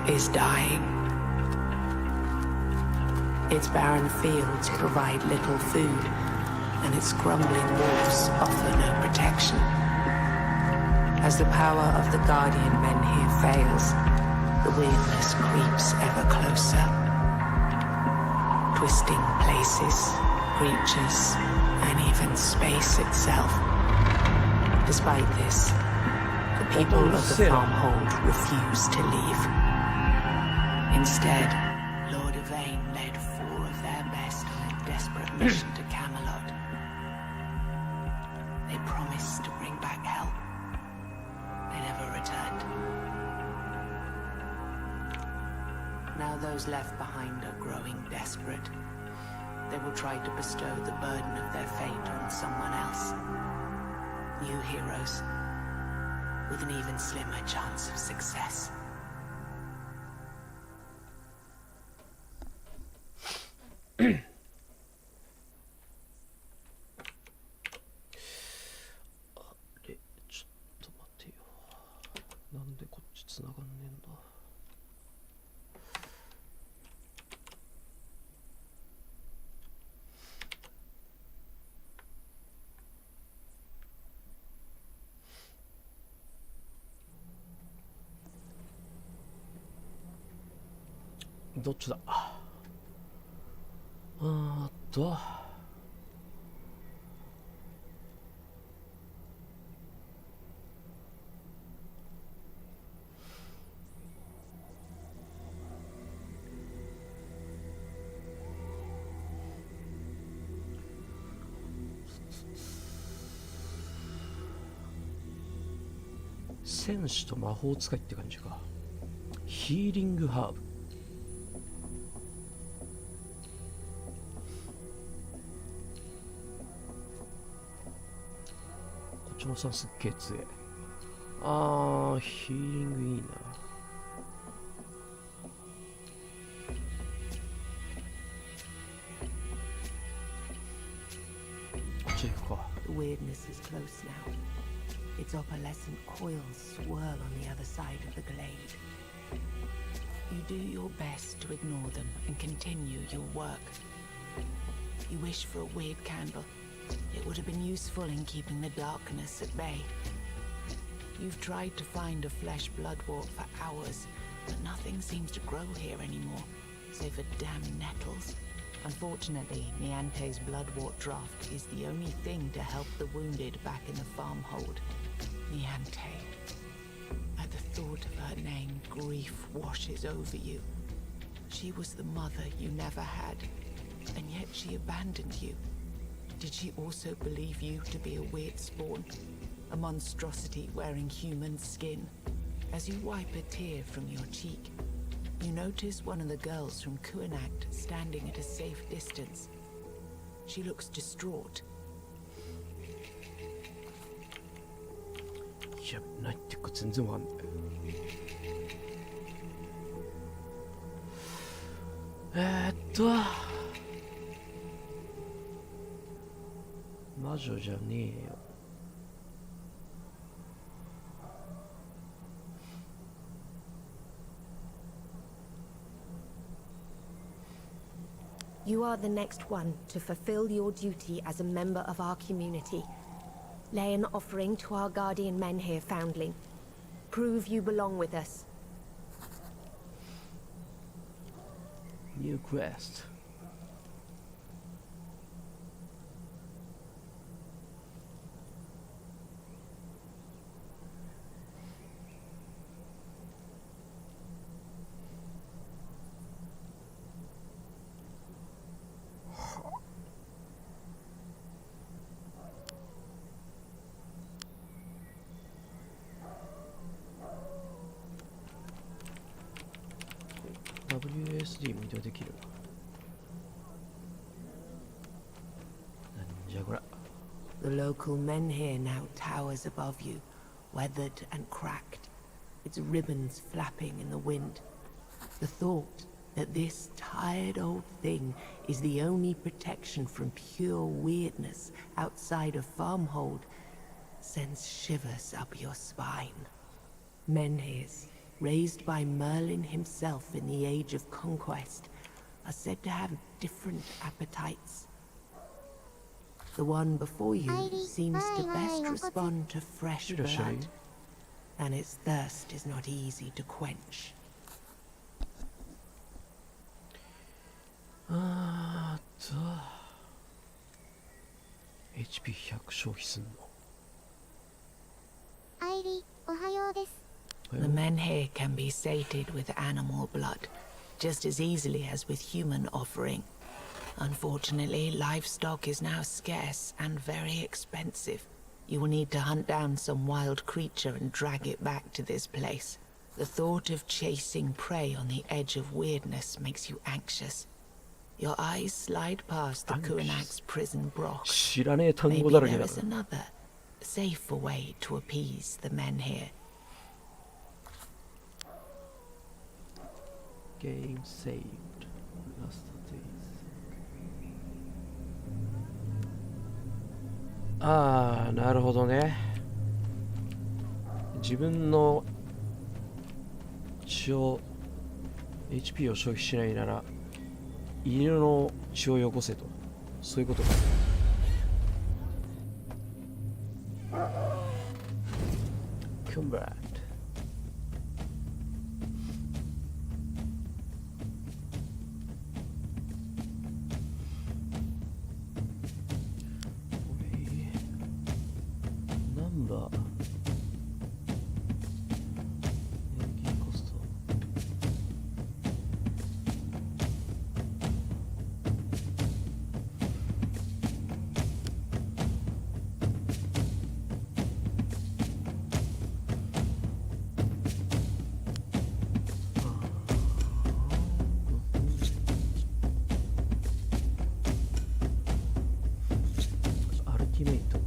is dying. Its barren fields provide little food, and its crumbling walls offer no protection. As the power of the guardian men here fails, the weirdness creeps ever closer. Twisting places, creatures, and even space itself. Despite this, the people of the farmhold refuse to leave. Instead, Lord Yvain led 4 of their best on a desperate mission to Camelot. They promised to bring back help. They never returned. Now those left behind are growing desperate. They will try to bestow the burden of their fate on someone else. New heroes, with an even slimmer chance of success.どっちだ。戦士と魔法使いって感じか。ヒーリングハーブ。こっちのさんすっげえ強え。ヒーリングいいな。こっち行くか。The weirdness is close now. Its opalescent coils swirl on the other side of the glade. You do your best to ignore them and continue your work. You wish for a weird candle. It would have been useful in keeping the darkness at bay. You've tried to find a flesh bloodwort for hours, but nothing seems to grow here anymore, save for damn nettles. Unfortunately, Niante's bloodwort draft is the only thing to help the wounded back in the farmhold. Niante. At the thought of her name, grief washes over you. She was the mother you never had, and yet she abandoned you. Did she also believe you to be a weird spawn? A monstrosity wearing human skin? As you wipe a tear from your cheek, you notice one of the girls from Kuanacht standing at a safe distance. She looks distraught. いや、ないっていうか全然わかんない。魔女じゃねえよ。You are the next one to fulfill your duty as a member of our community. Lay an offering to our guardian men here, Foundling. Prove you belong with us. New quest. WSD も移動できる。なんじゃこら。The local menhir now towers above you, weathered and cracked, its ribbons flapping in the wind. The thought that this tired old thing is the only protection from pure weirdness outside a farmhold sends shivers up your spine. Menhirs, raised by Merlin himself in the Age of Conquest, are said to have different appetites. The one before you seems to best respond to fresh blood, and its thirst is not easy to quench. HP100 消費すんの。アイリ、おはようです。The men here can be sated with animal blood, just as easily as with human offering. Unfortunately, livestock is now scarce and very expensive. You will need to hunt down some wild creature and drag it back to this place. The thought of chasing prey on the edge of weirdness makes you anxious. Your eyes slide past the Kuanak's prison broch. 知らねえ単語 Maybe だらけ there だ is から。 another, safer way to appease the men here. Game saved. Last days. ああ、なるほどね。自分の血を HP を消費しないなら犬の血をよこせと、そういうことか。Combat。ナンバー。エネルギーコスト。アルティメイト。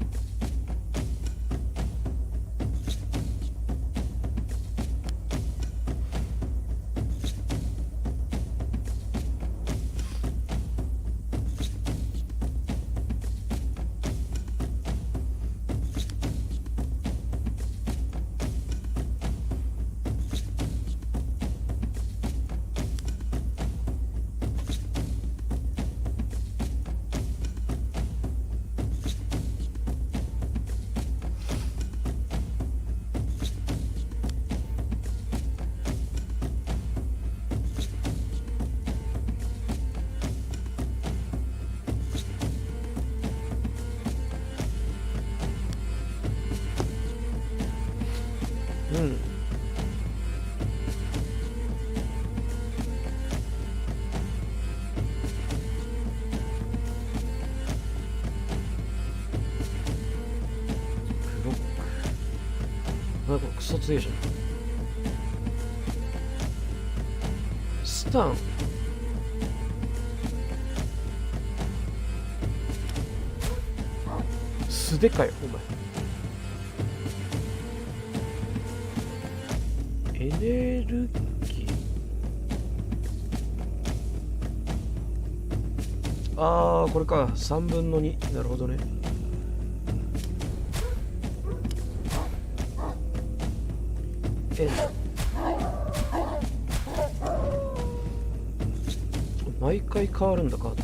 うん。ブロック。なんかクソ強いじゃん。スタン。素手かよ、お前。エネルギー。ああ、これか。3分の2。なるほどね。毎回変わるんだ、カード。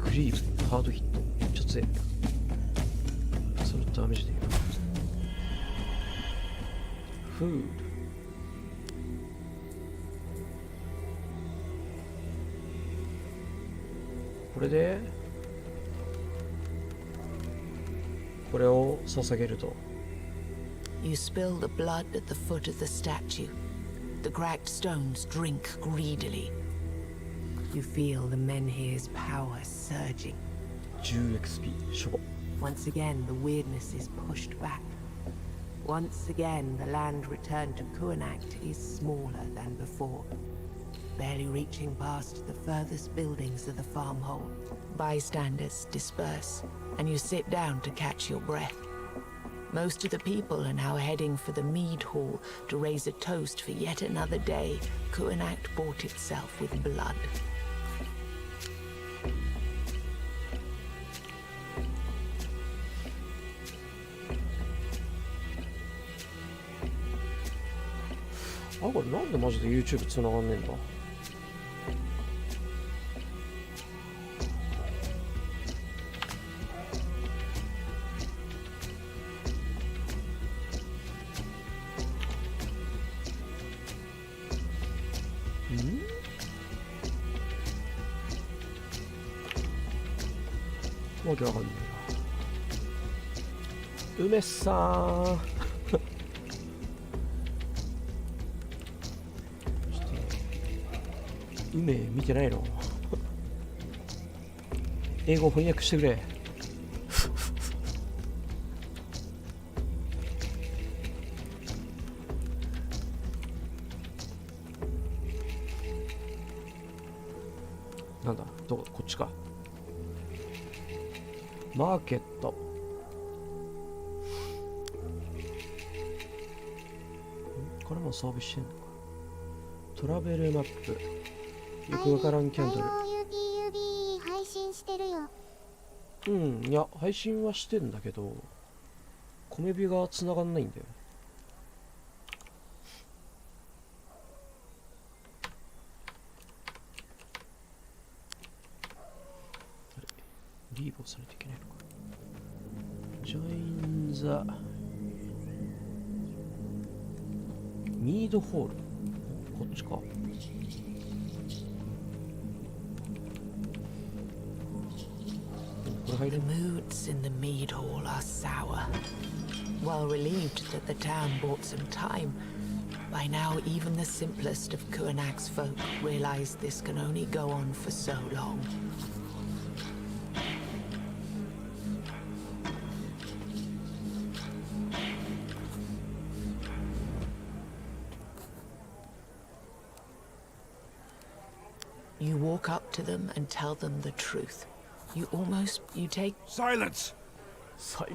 クリーブ、ハードヒット。めっちゃ強い。そのダメージでいいな。フード。これでこれを捧げると。You spill the blood at the foot of the statue. The cracked stones drink greedily. You feel the menhir's power surging. 10XP しょぼ。 Once again, the weirdness is pushed back. Once again, the land returned to Kuanak is smaller than before, barely reaching past the furthest buildings of the farmhold. Bystanders disperse, and you sit down to catch your breath. Most of the people are now heading for the mead hall to raise a toast for yet another day Kuanak bought itself with blood. あ、これなんでマジで YouTube 繋がんねえんだ。わけわかんねえな。梅さんちょっと梅見てないの英語翻訳してくれなんだどここっちか。マーケット。これも装備してんのか。トラベルマップ。よくわからんキャンドル。UB 配信してるよ。うん、いや、配信はしてんだけど、米火が繋がんないんだよ。リーブをされていけないのか。Join the ミードホール。こっちか。これ入れ The る？ moods in the mead hall are sour. Well relieved that the town bought some time. By now, even the simplest of Kuanak's folk realize this can only go on for so long. You walk up to them and tell them the truth. You take Silence!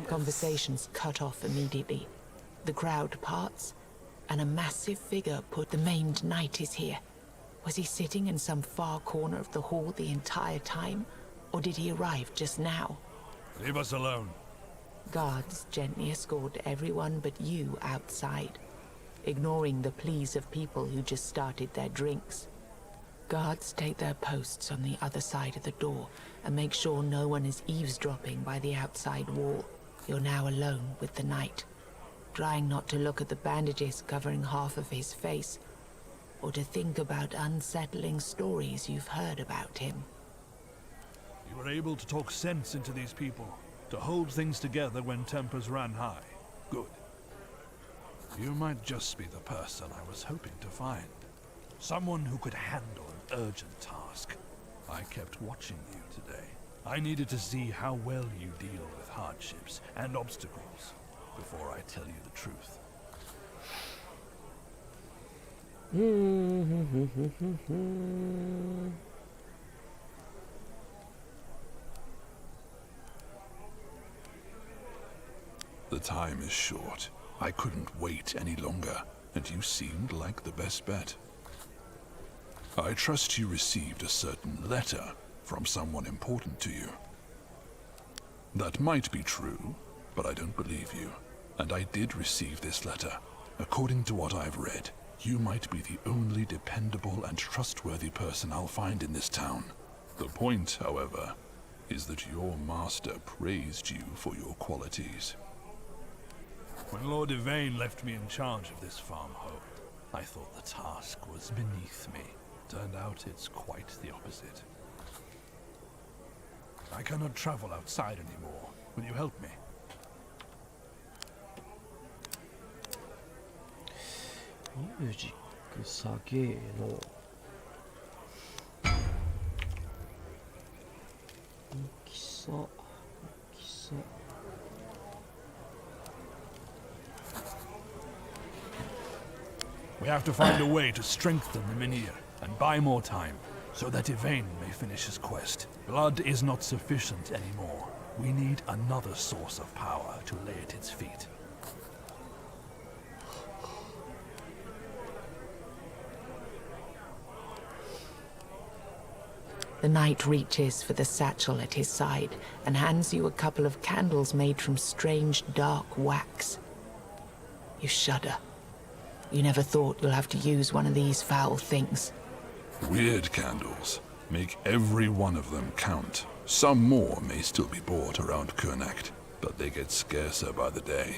conversations cut off immediately. The crowd parts, and a massive figure the maimed knight is here. Was he sitting in some far corner of the hall the entire time, or did he arrive just now? Leave us alone. Guards gently escort everyone but you outside, ignoring the pleas of people who just started their drinks. Guards take their posts on the other side of the door and make sure no one is eavesdropping by the outside wall. You're now alone with the knight, trying not to look at the bandages covering half of his face, or to think about unsettling stories you've heard about him. You were able to talk sense into these people, to hold things together when tempers ran high. Good. You might just be the person I was hoping to find. Someone who could handle an urgent task. I kept watching you today. I needed to see how well you deal with hardships and obstacles before I tell you the truth. The time is short. I couldn't wait any longer, and you seemed like the best bet. I trust you received a certain letter from someone important to you. That might be true, but I don't believe you. And I did receive this letter. According to what I've read, you might be the only dependable and trustworthy person I'll find in this town. The point, however, is that your master praised you for your qualities. When Lord Yvain left me in charge of this farmhold, I thought the task was beneath me. Turned out it's quite the opposite. I cannot travel outside anymore. Will you help me? Music 下げの大きさ We have to find a way to strengthen the Menhir and buy more time, so that Yvain may finish his quest. Blood is not sufficient anymore. We need another source of power to lay at its feet. The knight reaches for the satchel at his side and hands you a couple of candles made from strange dark wax. You shudder. You never thought you'll have to use one of these foul things. Weird candles. Make every one of them count. Some more may still be bought around Kurnacht, but they get scarcer by the day.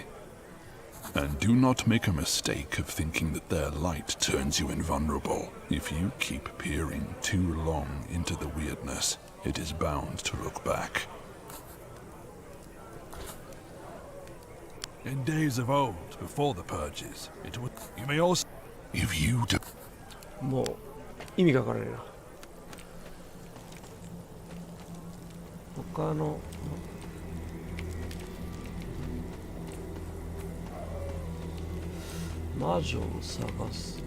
And do not make a mistake of thinking that their light turns you invulnerable. If you keep peering too long into the weirdness, it is bound to look back. In days of old, before the purges, it would... You may also... If you do... もう意味がわからないな。他の魔女を探す。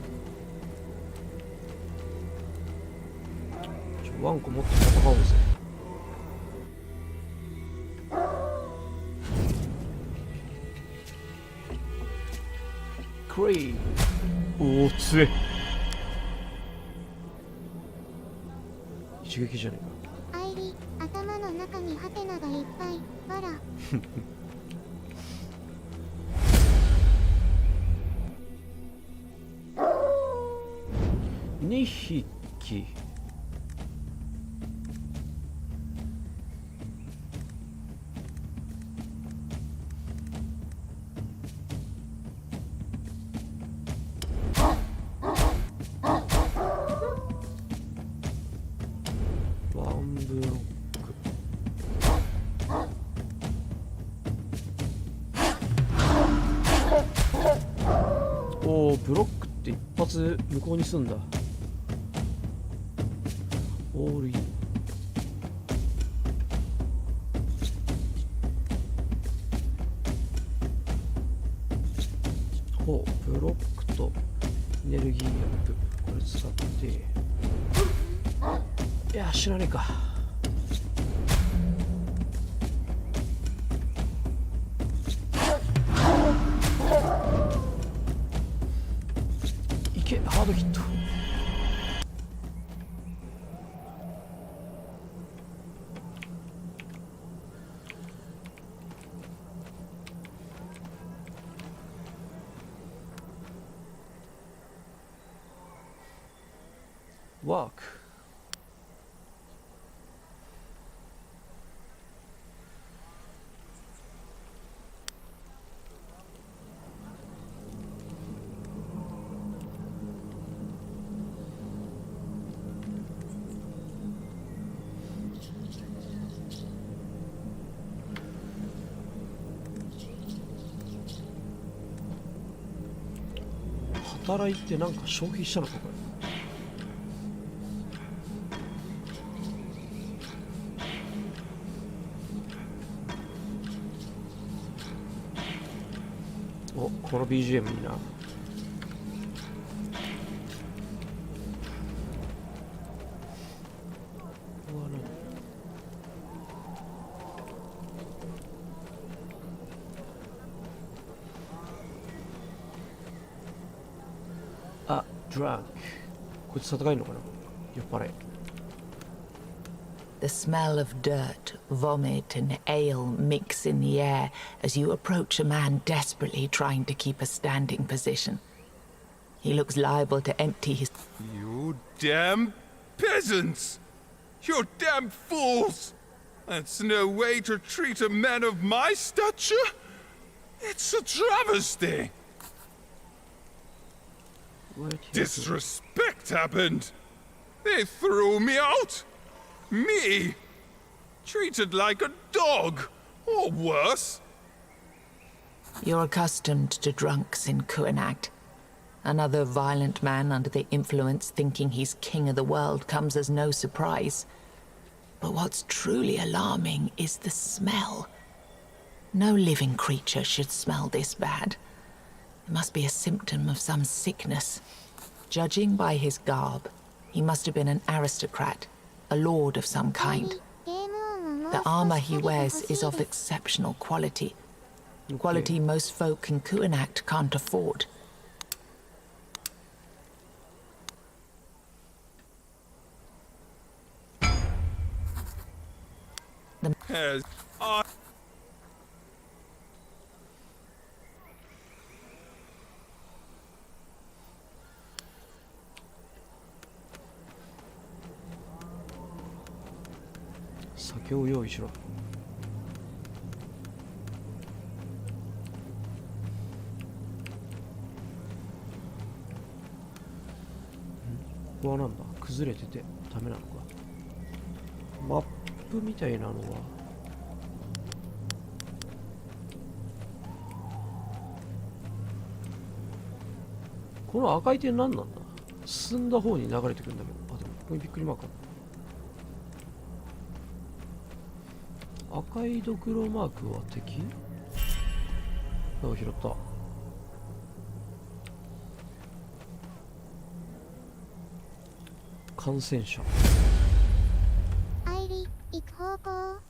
ワンコもっと戦おうぜ。クレイ。おお、強え。一撃じゃねえか。アイリ、頭の中にハテナがいっぱい。わら。2匹。ワンブロック。おお、ブロックって一発向こうにすんだ。オールイン。ほう、ブロックとエネルギーアップ、これ使って、いや知らねえか。いけ、ハードヒット。ワーク。働いてなんか消費したのかこれ。お、この BGM いいな。あ、ドランク。こいつ戦えんのかな。酔っ払い。The smell of dirt, vomit, and ale mix in the air as you approach a man desperately trying to keep a standing position. He looks liable to empty his... You damn peasants! You damn fools! That's no way to treat a man of my stature! It's a travesty! Disrespect happened! They threw me out! Me! Treated like a dog! Or worse! You're accustomed to drunks in Kurnacht. Another violent man under the influence thinking he's king of the world comes as no surprise. But what's truly alarming is the smell. No living creature should smell this bad. It must be a symptom of some sickness. Judging by his garb, he must have been an aristocrat, a lord of some kind. The armor he wears is of exceptional quality. Quality most folk in Kurnacht can't afford. As I... 酒を用意しろ。ここはなんだ、崩れててダメなのか。マップみたいなのはこの赤い点何なんだ。進んだ方に流れてくるんだけど、あ、でもここにびっくりマークある。赤いドクロマークは敵？なんか拾った。感染者。アイリ、行く方向。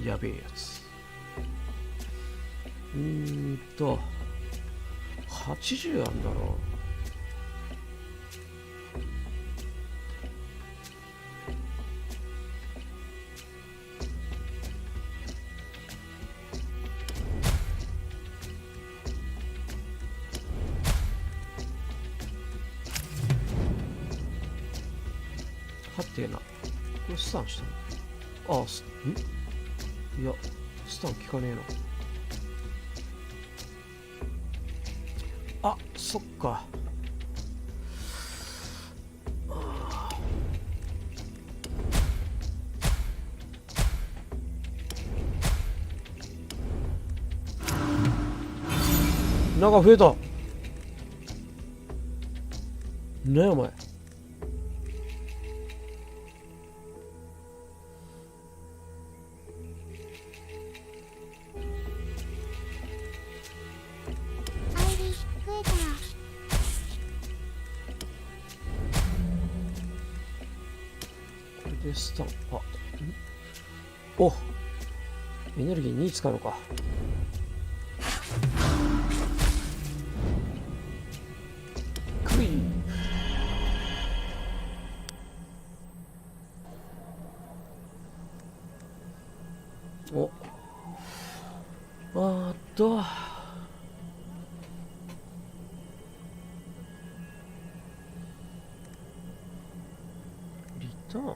やべえやつ。80あんだろはてな。これスタンしたの？あ、いや、スタン効かねえな。あ、そっか。なんか増えた。ねえお前。スタン、あ、お、エネルギー2使うのか。クイーン。お、リターン。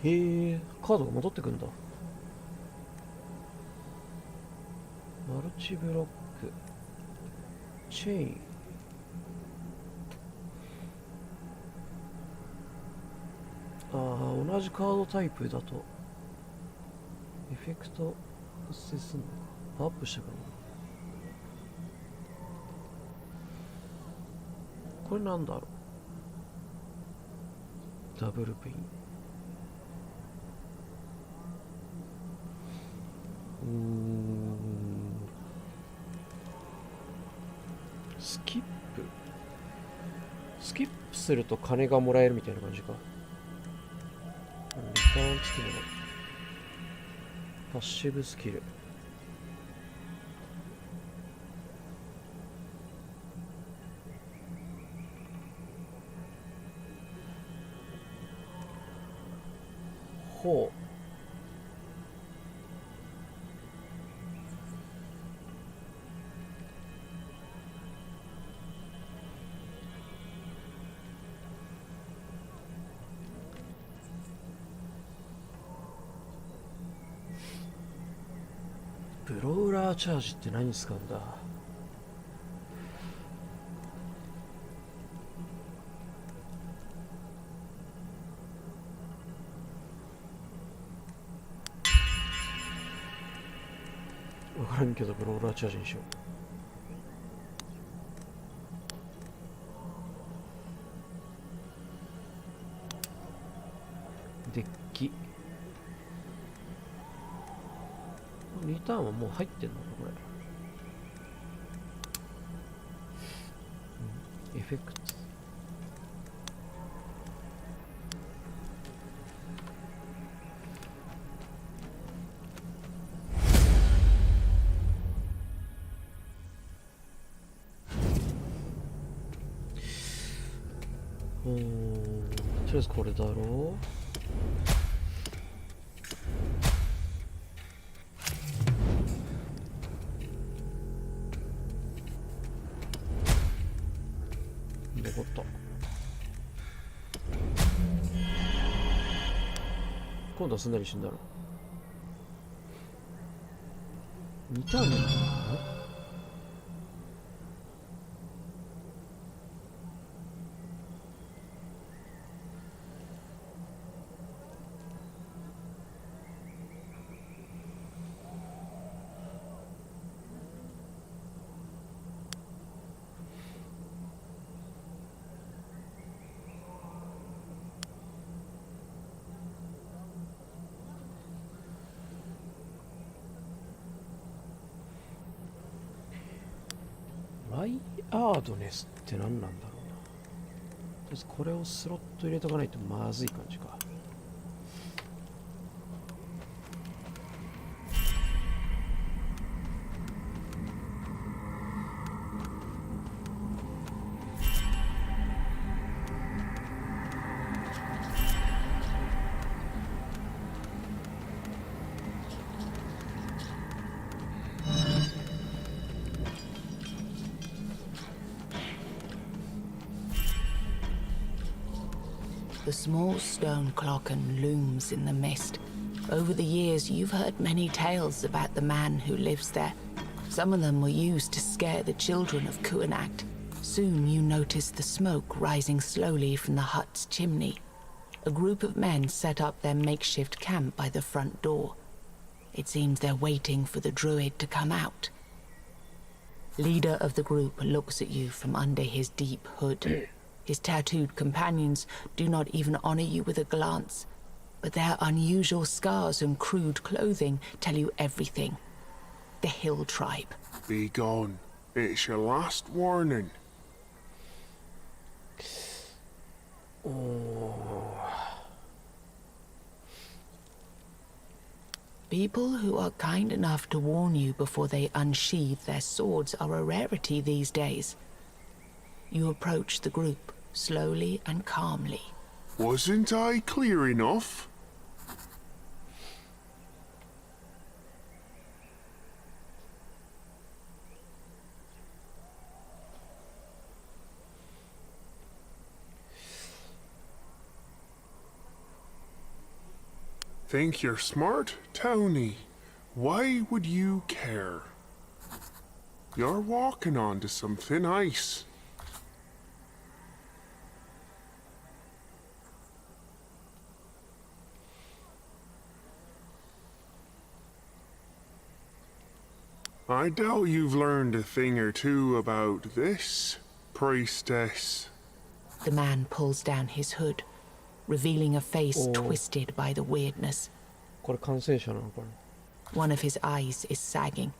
へえ、カードが戻ってくんだ。マルチブロック、チェイン。同じカードタイプだとエフェクト発生するのか。アップしたかな。これなんだろう。ダブルペイン。スキップすると金がもらえるみたいな感じか。リターンつくのパッシブスキル。ほう。ブローラーチャージって何に使うんだ。わからんけどブローラーチャージにしよう。デッキ。リターンはもう入ってんのかこれ。エフェクト。とりあえずこれだろう。今度はすんなり死んだろ。2ターンになるの？ワイアードネスって何なんだろうな。とりあえずこれをスロット入れとかないとまずい感じか。The small stone clocken looms in the mist. Over the years, you've heard many tales about the man who lives there. Some of them were used to scare the children of Kuanakt. Soon you notice the smoke rising slowly from the hut's chimney. A group of men set up their makeshift camp by the front door. It seems they're waiting for the druid to come out. Leader of the group looks at you from under his deep hood. His tattooed companions do not even honor you with a glance, but their unusual scars and crude clothing tell you everything. The Hill Tribe. Be gone. It's your last warning. People who are kind enough to warn you before they unsheathe their swords are a rarity these days. You approach the group, slowly and calmly. Wasn't I clear enough? Think you're smart, Tony? Why would you care? You're walking onto some thin ice. I doubt you've learned a thing or two about this, priestess. The man pulls down his hood, revealing a face twisted by the weirdness. これ感染者なのかな。 One of his eyes is sagging,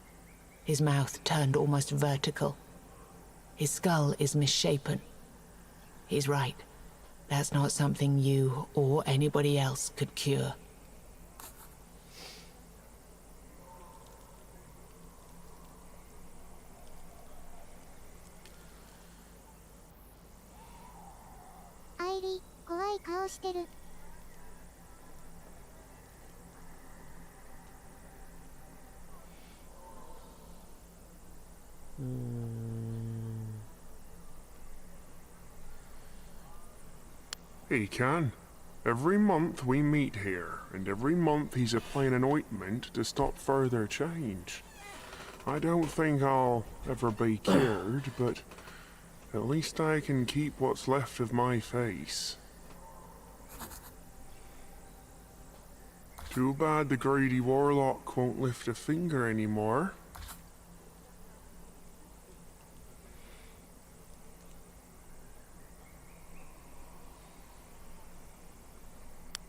his mouth turned almost vertical. His skull is misshapen. He's right. That's not something you or anybody else could cure. Airi, 怖い顔してる。He can. Every month we meet here, and every month he's applying an ointment to stop further change. I don't think I'll ever be cured, but at least I can keep what's left of my face. Too bad the greedy warlock won't lift a finger anymore.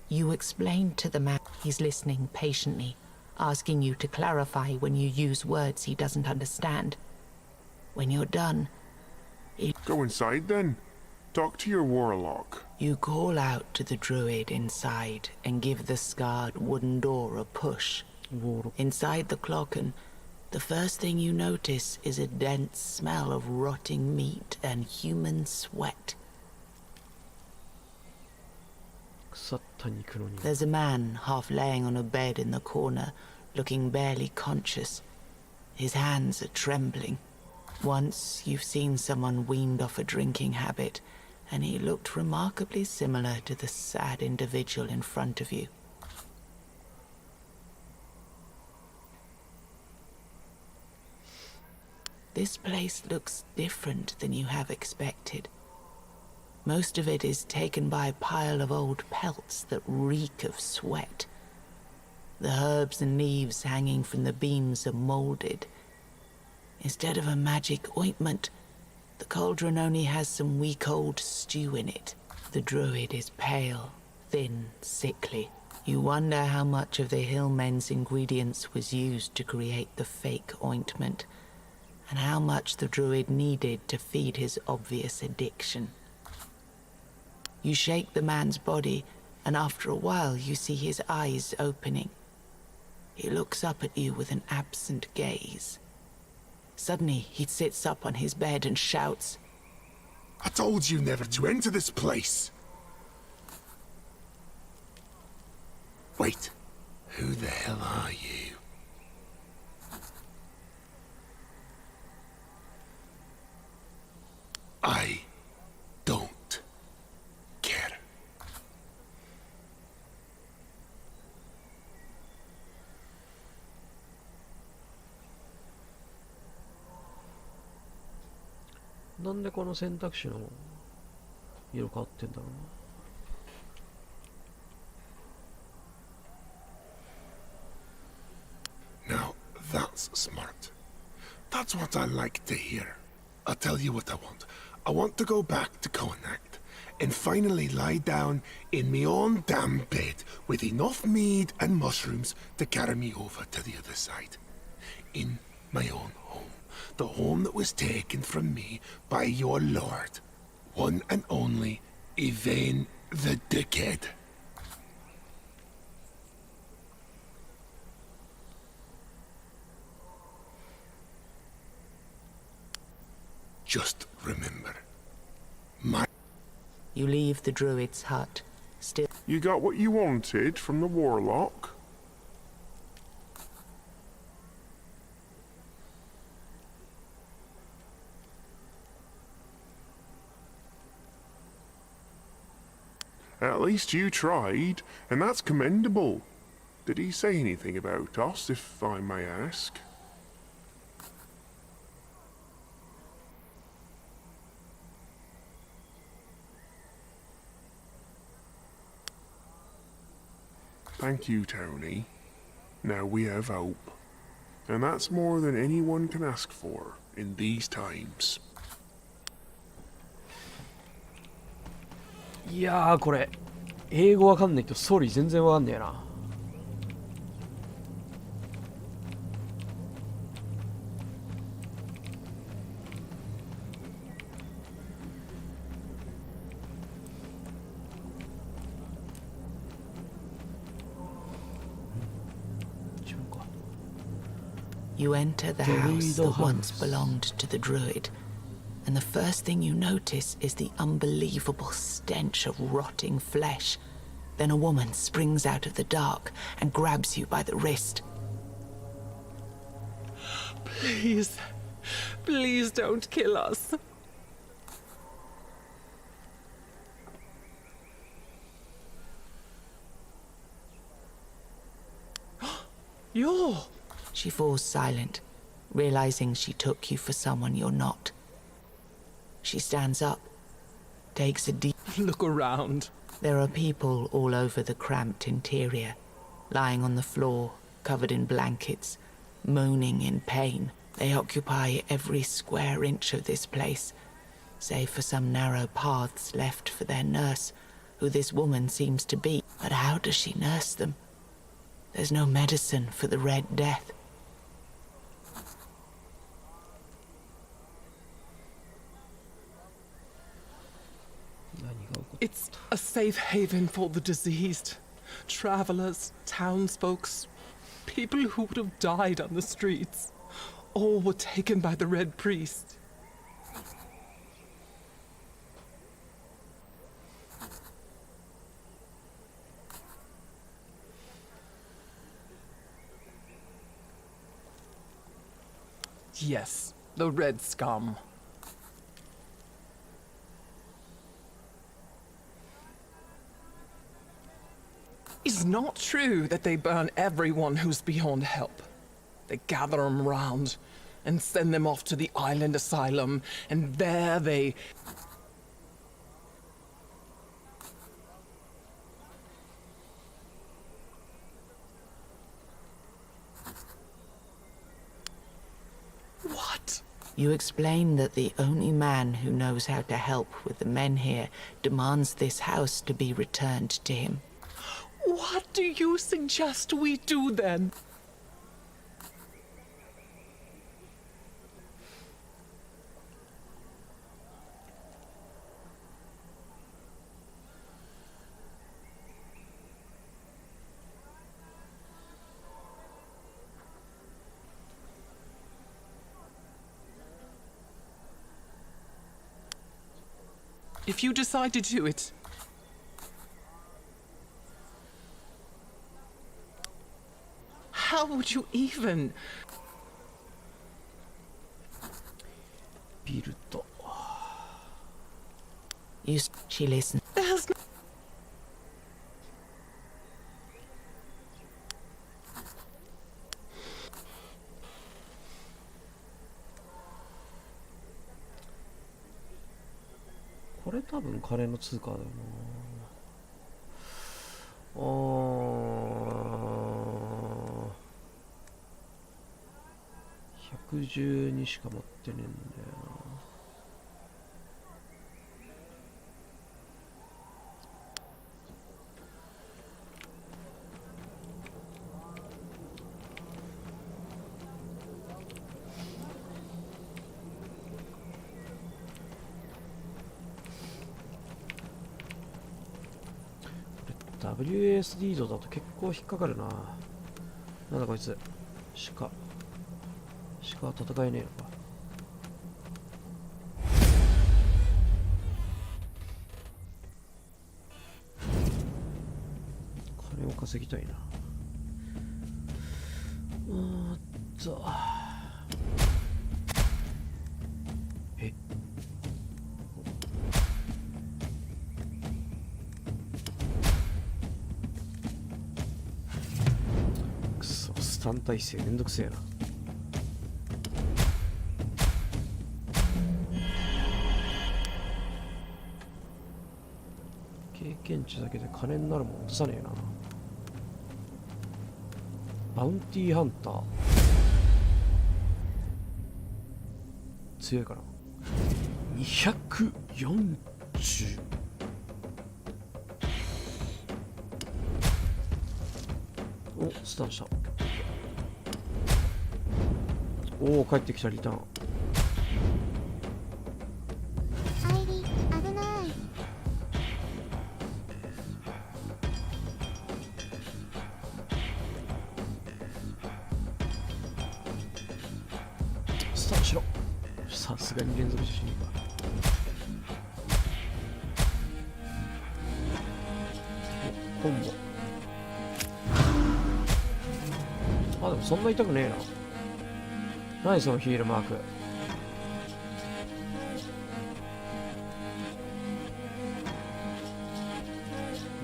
You explain to the man. He's listening patiently, asking you to clarify when you use words he doesn't understand. When you're done, Go inside then. Talk to your warlock. you call out to the druid inside and give the scarred wooden door a push. Inside the clocken, the first thing you notice is a dense smell of rotting meat and human sweat. 腐った肉の匂い。 There's a man half laying on a bed in the corner, looking barely conscious. His hands are trembling. Once you've seen someone weaned off a drinking habit, and he looked remarkably similar to the sad individual in front of you. This place looks different than you have expected. Most of it is taken by a pile of old pelts that reek of sweat. The herbs and leaves hanging from the beams are molded. Instead of a magic ointment, the cauldron only has some week-old stew in it. The druid is pale, thin, sickly. You wonder how much of the hillmen's ingredients was used to create the fake ointment, and how much the druid needed to feed his obvious addiction. You shake the man's body, and after a while you see his eyes opening. He looks up at you with an absent gaze. Suddenly, he sits up on his bed and shouts, I told you never to enter this place! Wait, who the hell are you? I don't care.なんでこの選択肢の色変わってんだろうな。 Now, that's smart. That's what I like to hear. I'll tell you what I want. I want to go back to Connacht and finally lie down in me own damn bed with enough mead and mushrooms to carry me over to the other side. In my own home. The home that was taken from me by your lord. One and only Yvain the Dickhead. Just remember, You leave the druid's hut, still... You got what you wanted from the warlock? At least you tried, and that's commendable. Did he say anything about us, if I may ask? Thank you, Tony. Now we have hope. And that's more than anyone can ask for in these times. いやー、これ英語わかんないけどストーリー全然わかんねえな。You enter the house that once belonged to the druid, and the first thing you notice is the unbelievable stench of rotting flesh. Then a woman springs out of the dark and grabs you by the wrist. Please, please don't kill us. You're... She falls silent, realizing she took you for someone you're not. She stands up, takes a deep... Look around. There are people all over the cramped interior, lying on the floor, covered in blankets, moaning in pain. They occupy every square inch of this place, save for some narrow paths left for their nurse, who this woman seems to be. But how does she nurse them? There's no medicine for the Red Death. It's a safe haven for the diseased. Travelers, townsfolk, people who would have died on the streets. All were taken by the Red Priest. Yes, the Red Scum. It's not true that they burn everyone who's beyond help. They gather them round, and send them off to the island asylum, and there they... What? You explain that the only man who knows how to help with the men here demands this house to be returned to him. What do you suggest we do then? If you decide to do it, how would you even? ビルド。She listened. There's no... これ多分金の通貨だよな。112しか持ってねえんだよな。WSD 度だと結構引っかかるな。なんだこいつ。鹿は戦えねえのか。金を稼ぎたいな。え、くそ、スタン体制めんどくせえな。経験値だけで金になるもん落とさねえな。バウンティーハンター強いかな。240。お、スタンした。おお、帰ってきたリターン。アイリ危ない。スタンしろ。さすがに連続しねえか。お、コンボ。あ、でもそんな痛くねえな。何そのヒールマーク。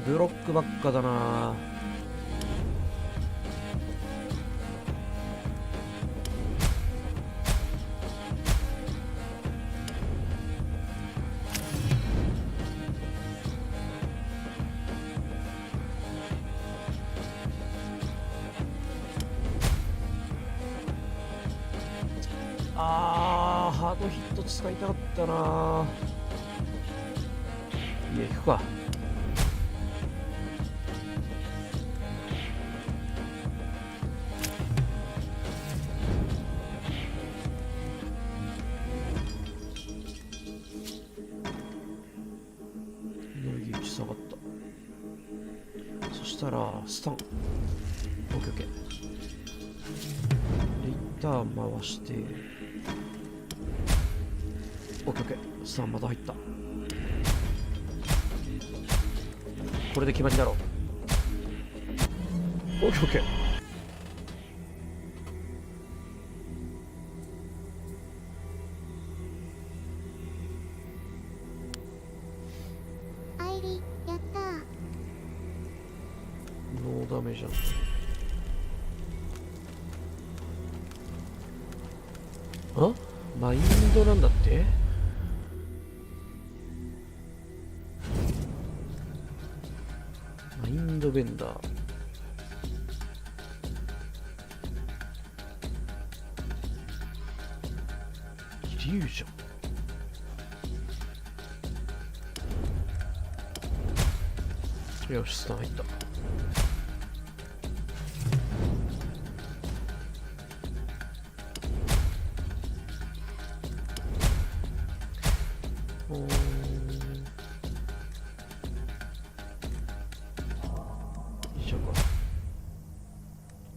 ブロックばっかだな。ハードヒット使いたかったな。家行くか。エネルギー値下がった。そしたらスタン。オッケーオッケー。で一旦回して。オッケーオッケー。さあまた入った。これで決まりだろう。オッケーオッケー。アイリやったー。ノーダメじゃん。あ、マインドなんだって。マインドベンダー。イリュージョン。よし、スタン入った。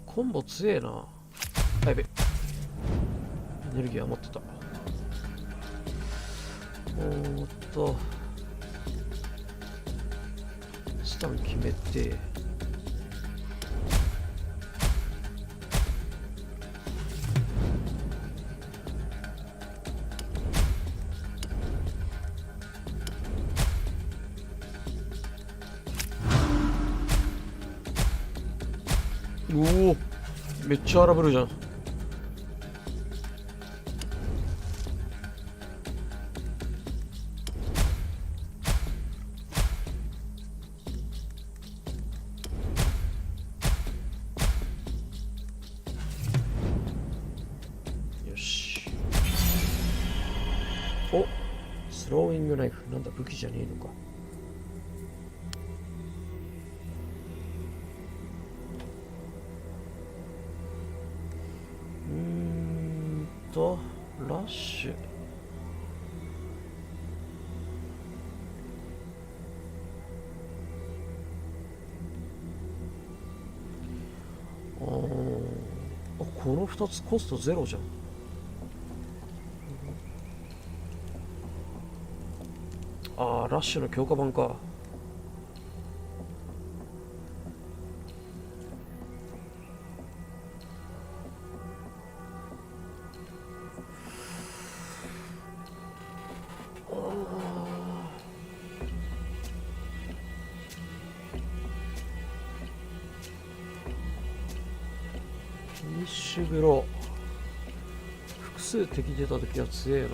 コンボ強えな。あ、やべ。エネルギー余ってた。スタン決めて、おお、めっちゃ荒ぶるじゃん。よし。お、スローイングナイフ。なんだ、武器じゃねえのか。ラッシュ。この2つコストゼロじゃん。ラッシュの強化版か。フィニッシュブロー。複数敵出た時は強えな。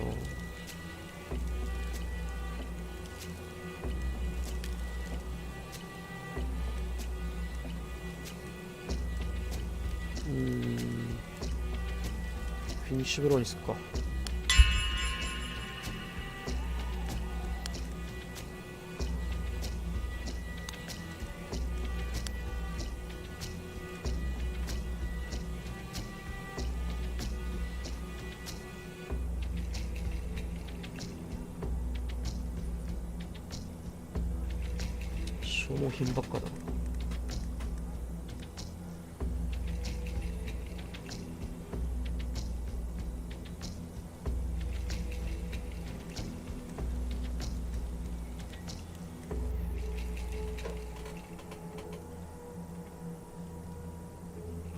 フィニッシュブローにすっか。消耗品ばっかだな。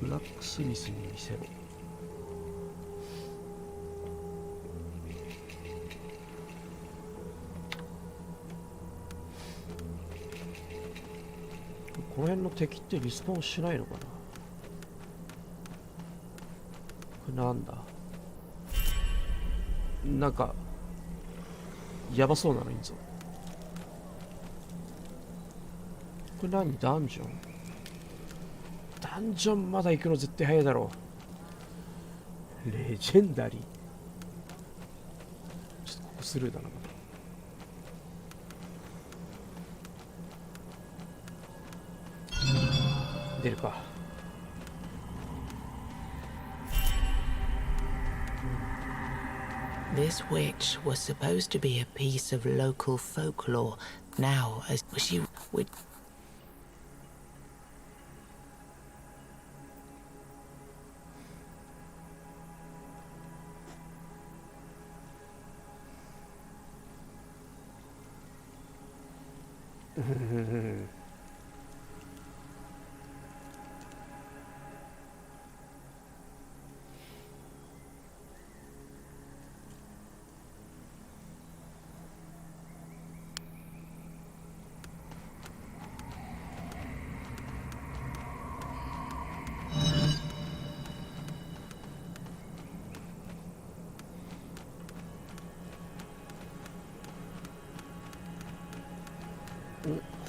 ブラックスミスに見せろ。この辺の敵ってリスポーンしないのかな。これなんだ。なんかやばそうなのいいぞ。これ何？ダンジョン。ダンジョンまだ行くの絶対早いだろう。レジェンダリー。ちょっとここスルーだな。出るか。This witch was supposed to be a piece of local folklore. Now, as she would.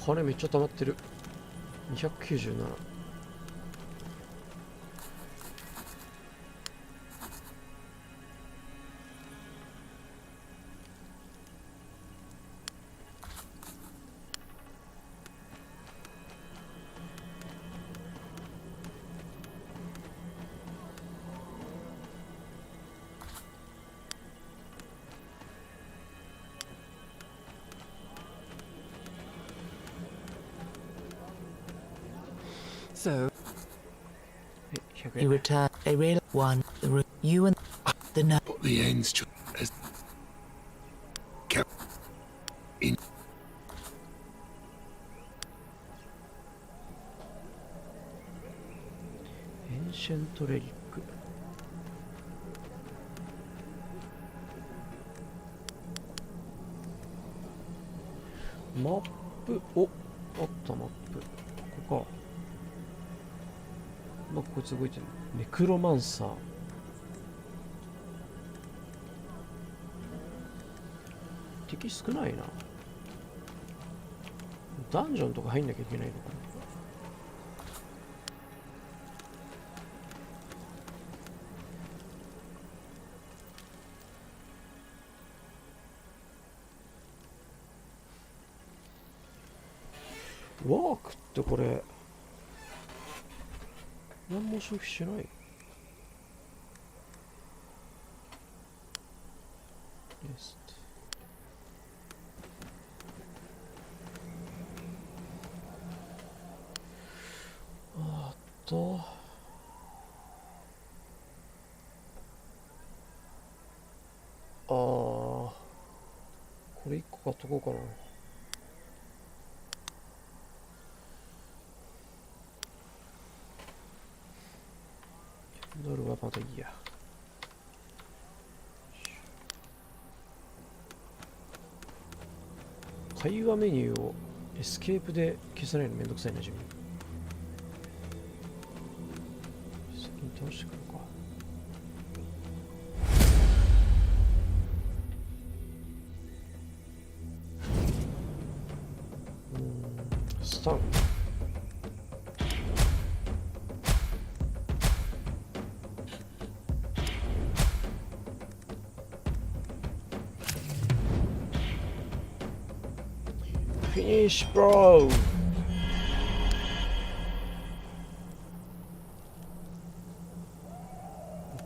金めっちゃ溜まってる。297。So, 100 You 円。 return. They real one. You and the nurse. But the ends just as kept in. エンシェントレリック。マップ、お、あったマップ。ここか。なんかこいつ動いてる。ネクロマンサー。敵少ないな。ダンジョンとか入んなきゃいけないのかな。ワークってこれ何も消費しない。あとこれ1個買っとこうかな。ドルはまだいいや。会話メニューをエスケープで消さないのめんどくさいな、自分。先に倒してくるか。スタン。Finish, bro!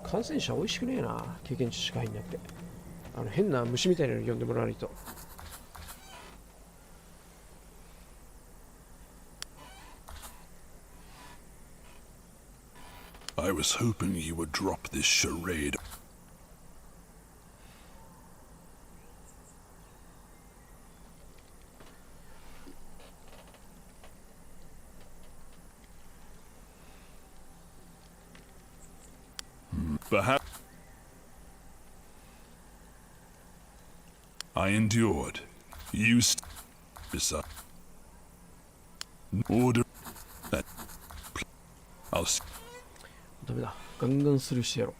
感染者美味しくねえな。経験値しか入んなくて。変な虫みたいなの呼んでもらわないと。I was hoping you would drop this charade. Perhaps I endured. You beside order that I'llダメだ。ガンガンスルーしてやろ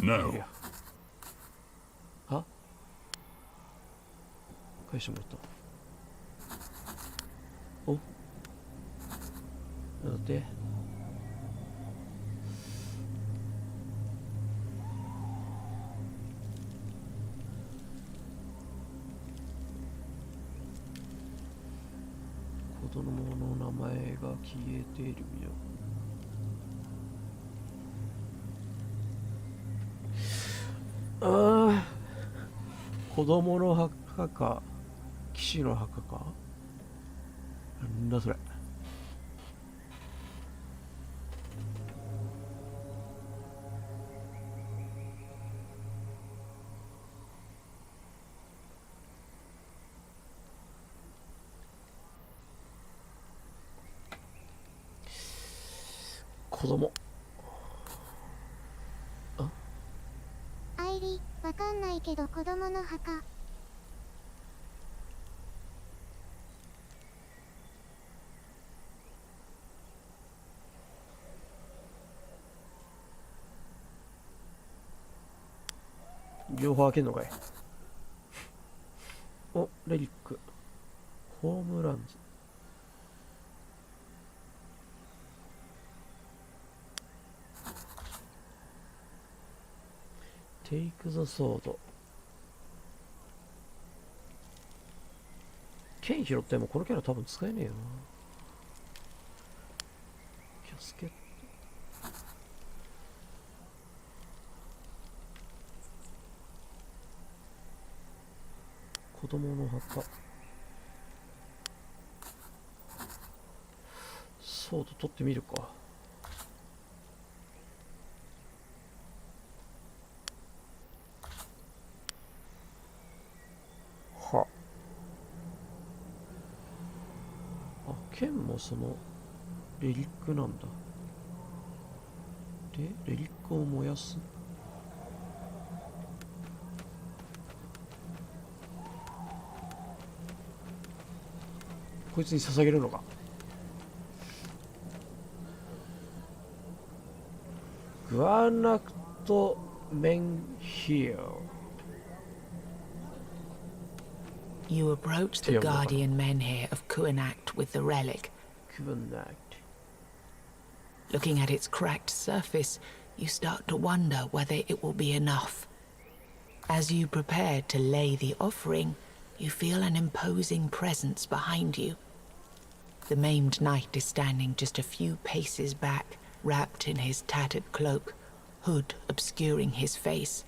う。 no. あ、返してもらった。お、だって子供の名前が消えてるよ。ああ、子供の墓か騎士の墓か。なんだそれ。子供。アイリ、わかんないけど子供の墓。両方開けんのかい。お、レリック。ホームランズ。テイクザソード。剣拾ってもこのキャラ多分使えねえよな。キャスケット。子供の墓。ソード取ってみるか。はあ、剣もそのレリックなんだ。でレリックを燃やす。こいつに捧げるのか。グアナクトメンヒル。You approach the guardian menhir of Kuanact with the relic. Looking at its cracked surface, you start to wonder whether it will be enough. As you prepare to lay the offering, you feel an imposing presence behind you. The maimed knight is standing just a few paces back, wrapped in his tattered cloak, hood obscuring his face.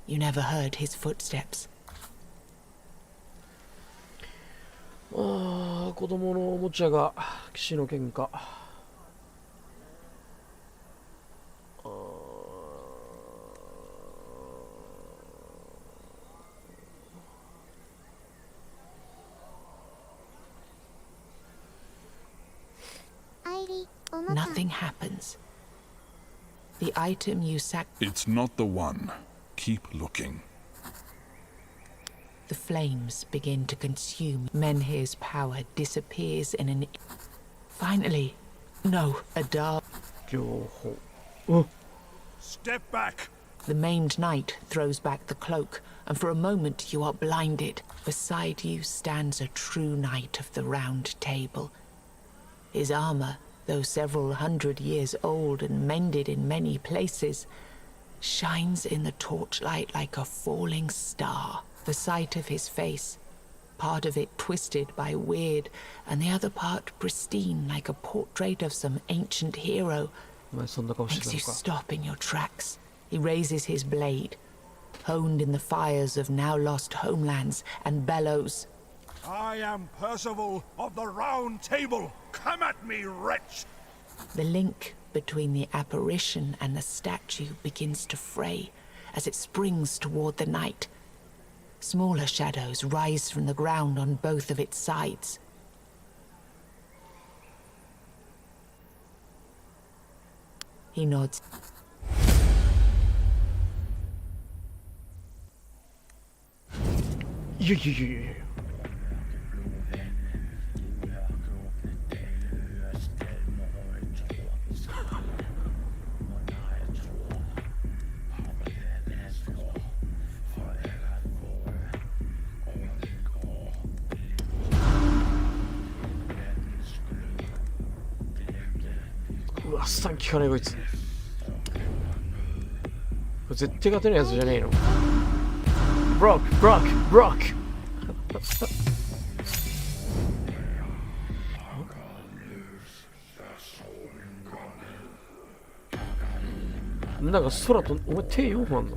You never heard his footsteps. ああ、子供のおもちゃが騎士の喧嘩。Nothing happens. The item you It's not the one. Keep looking. The flames begin to consume. Menhir's power disappears in an... Finally, no, a dark... Step back! The maimed knight throws back the cloak, and for a moment you are blinded. Beside you stands a true knight of the Round Table. His armor, though several hundred years old and mended in many places, shines in the torchlight like a falling star. The sight of his face, part of it twisted by weird, and the other part pristine like a portrait of some ancient hero, makes you stop in your tracks. He raises his blade, honed in the fires of now lost homelands, and bellows. I am Percival of the Round Table. Come at me, wretch! The link between the apparition and the statue begins to fray as it springs toward the knight. Smaller shadows rise from the ground on both of its sides. He nods. Yeah. うわ、スタン効かないこいつ。これ絶対勝てないやつじゃねえの。ブロックブロックブロック。なんか空とお前手4本あんの。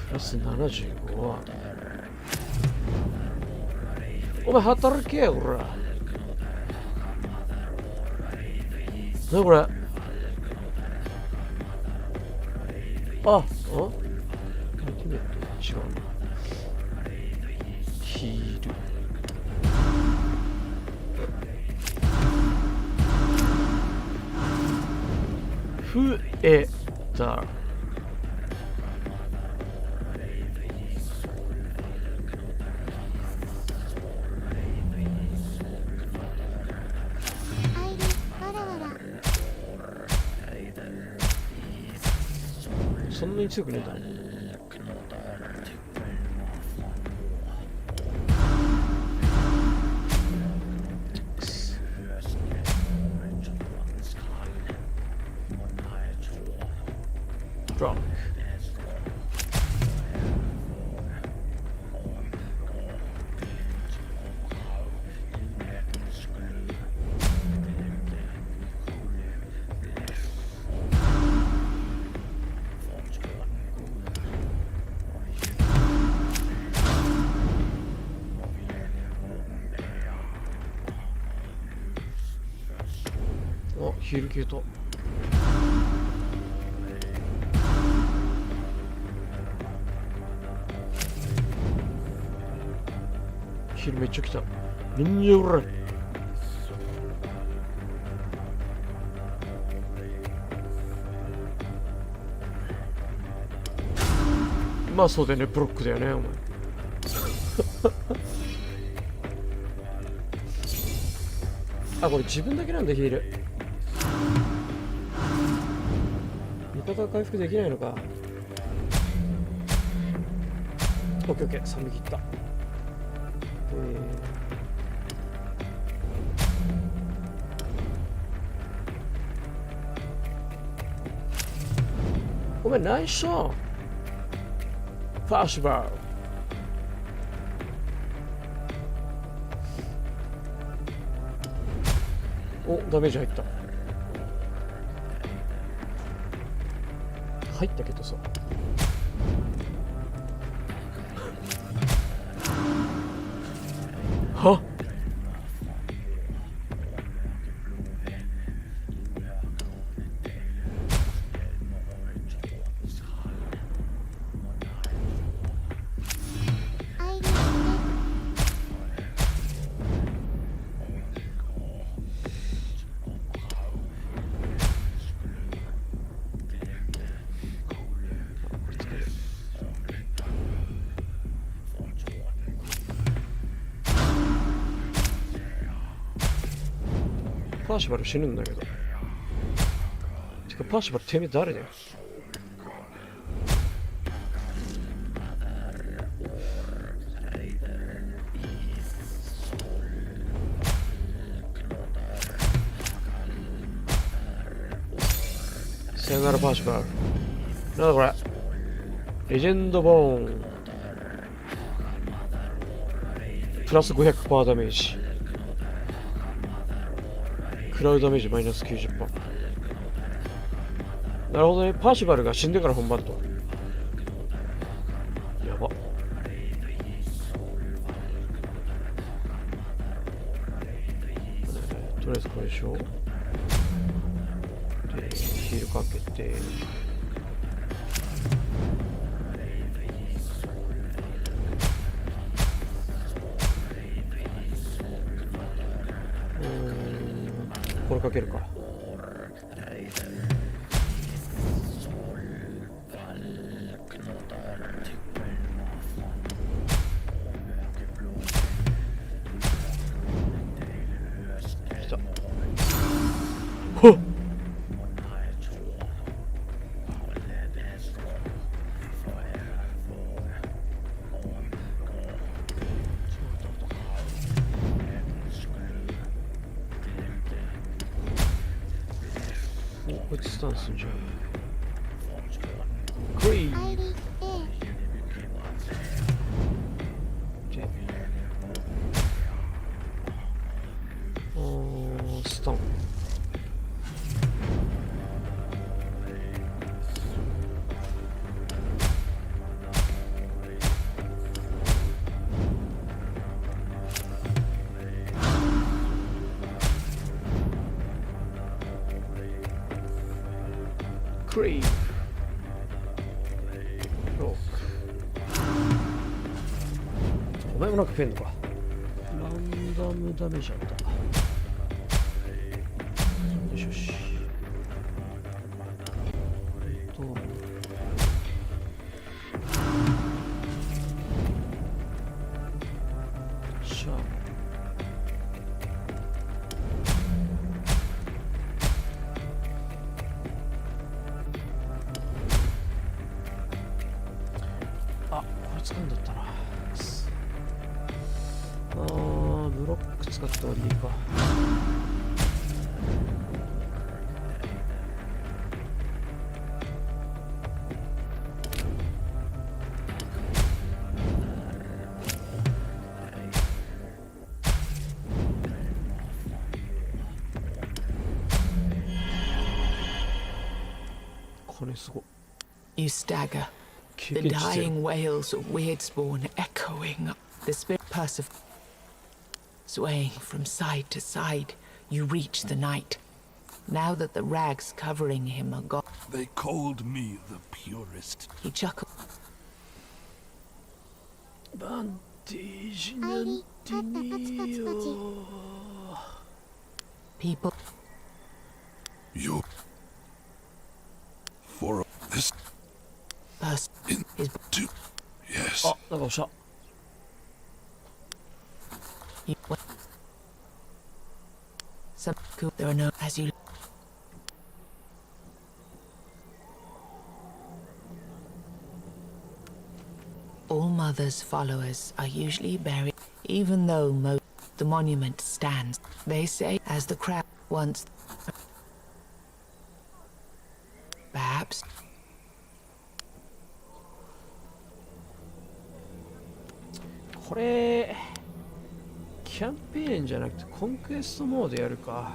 プラス75はお前働けよ、こら。何これ。あ、アルティメット違うな。ヒール。増えた。そんなに強くねえんだね。ドラッグ。お、ヒール消えた。ヒールめっちゃ来た。なんじゃこれ。まあそうだよね、ブロックだよね、お前。あ、これ自分だけなんだ、ヒール。味方が回復できないのか。オッケーオッケー、3匹いった。お前ナイスショット。ファッシュバー。お、ダメージ入った。入ったけどさ。はっ。パーシバル死ぬんだけど。てかパーシバルてめえ誰だよ。さよならパーシバル。なんだこれ。レジェンドボーン。プラス500%ダメージ。クラウドダメージマイナス 90%。なるほどね。パーシバルが死んでから本番と。やば。とりあえずこれでしょ。で、ヒールかけて。これかけるか。来た。ほっ。こいつスタンスんじゃん。クイーン。スタン。クリープロック。お前もなんか増えんのか。ランダムダメージあった。よしよし。シャー。使うんだったな。ブロック使った方がいいか。これすごい。You stagger, the dying wails of Weirdsporn echoing up the spirit purse of swaying from side to side. You reach the knight. Now that the rags covering him are gone, They called me the purest. he chuckled. バンテージなんてねえよ。 People You. For this burst in his to. Yes. あ、なんか押した。 he, some there are no as you all mother's followers are usually buried, even though the monument stands. They say as the crowd once perhapsこれキャンペーンじゃなくてコンクエストモードやるか。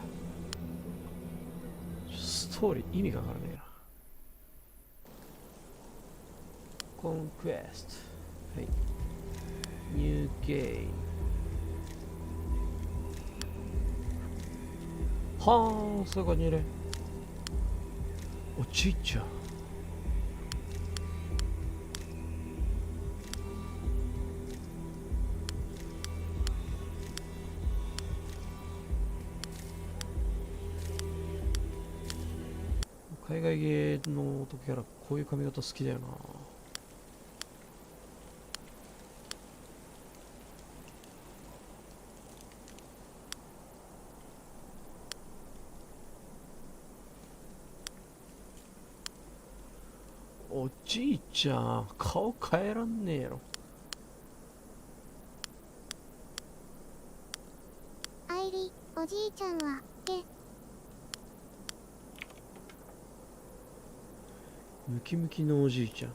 ストーリー意味がわからねえな。コンクエスト、はい、ニューゲーム。はあ、そういう感じにね。おちいちゃん。海外芸の時からこういう髪型好きだよな。おじいちゃん、顔変えらんねえやろ。アイリ、おじいちゃんは、ムキムキのおじいちゃん。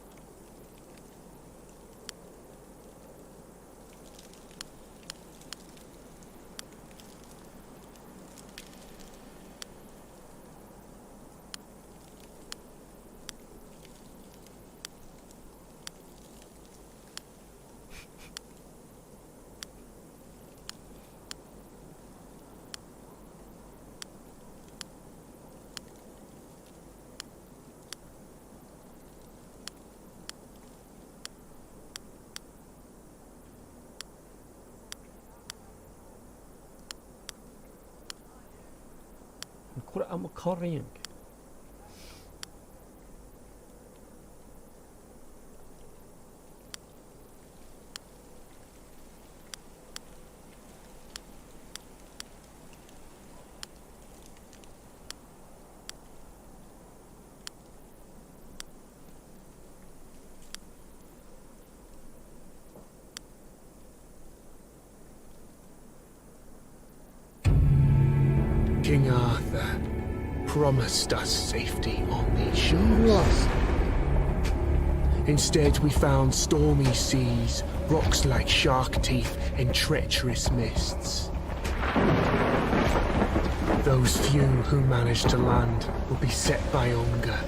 これあんま変わらんやんけ。King Arthur promised us safety on these shores. Instead, we found stormy seas, rocks like shark teeth, and treacherous mists. Those few who managed to land will be set by hunger,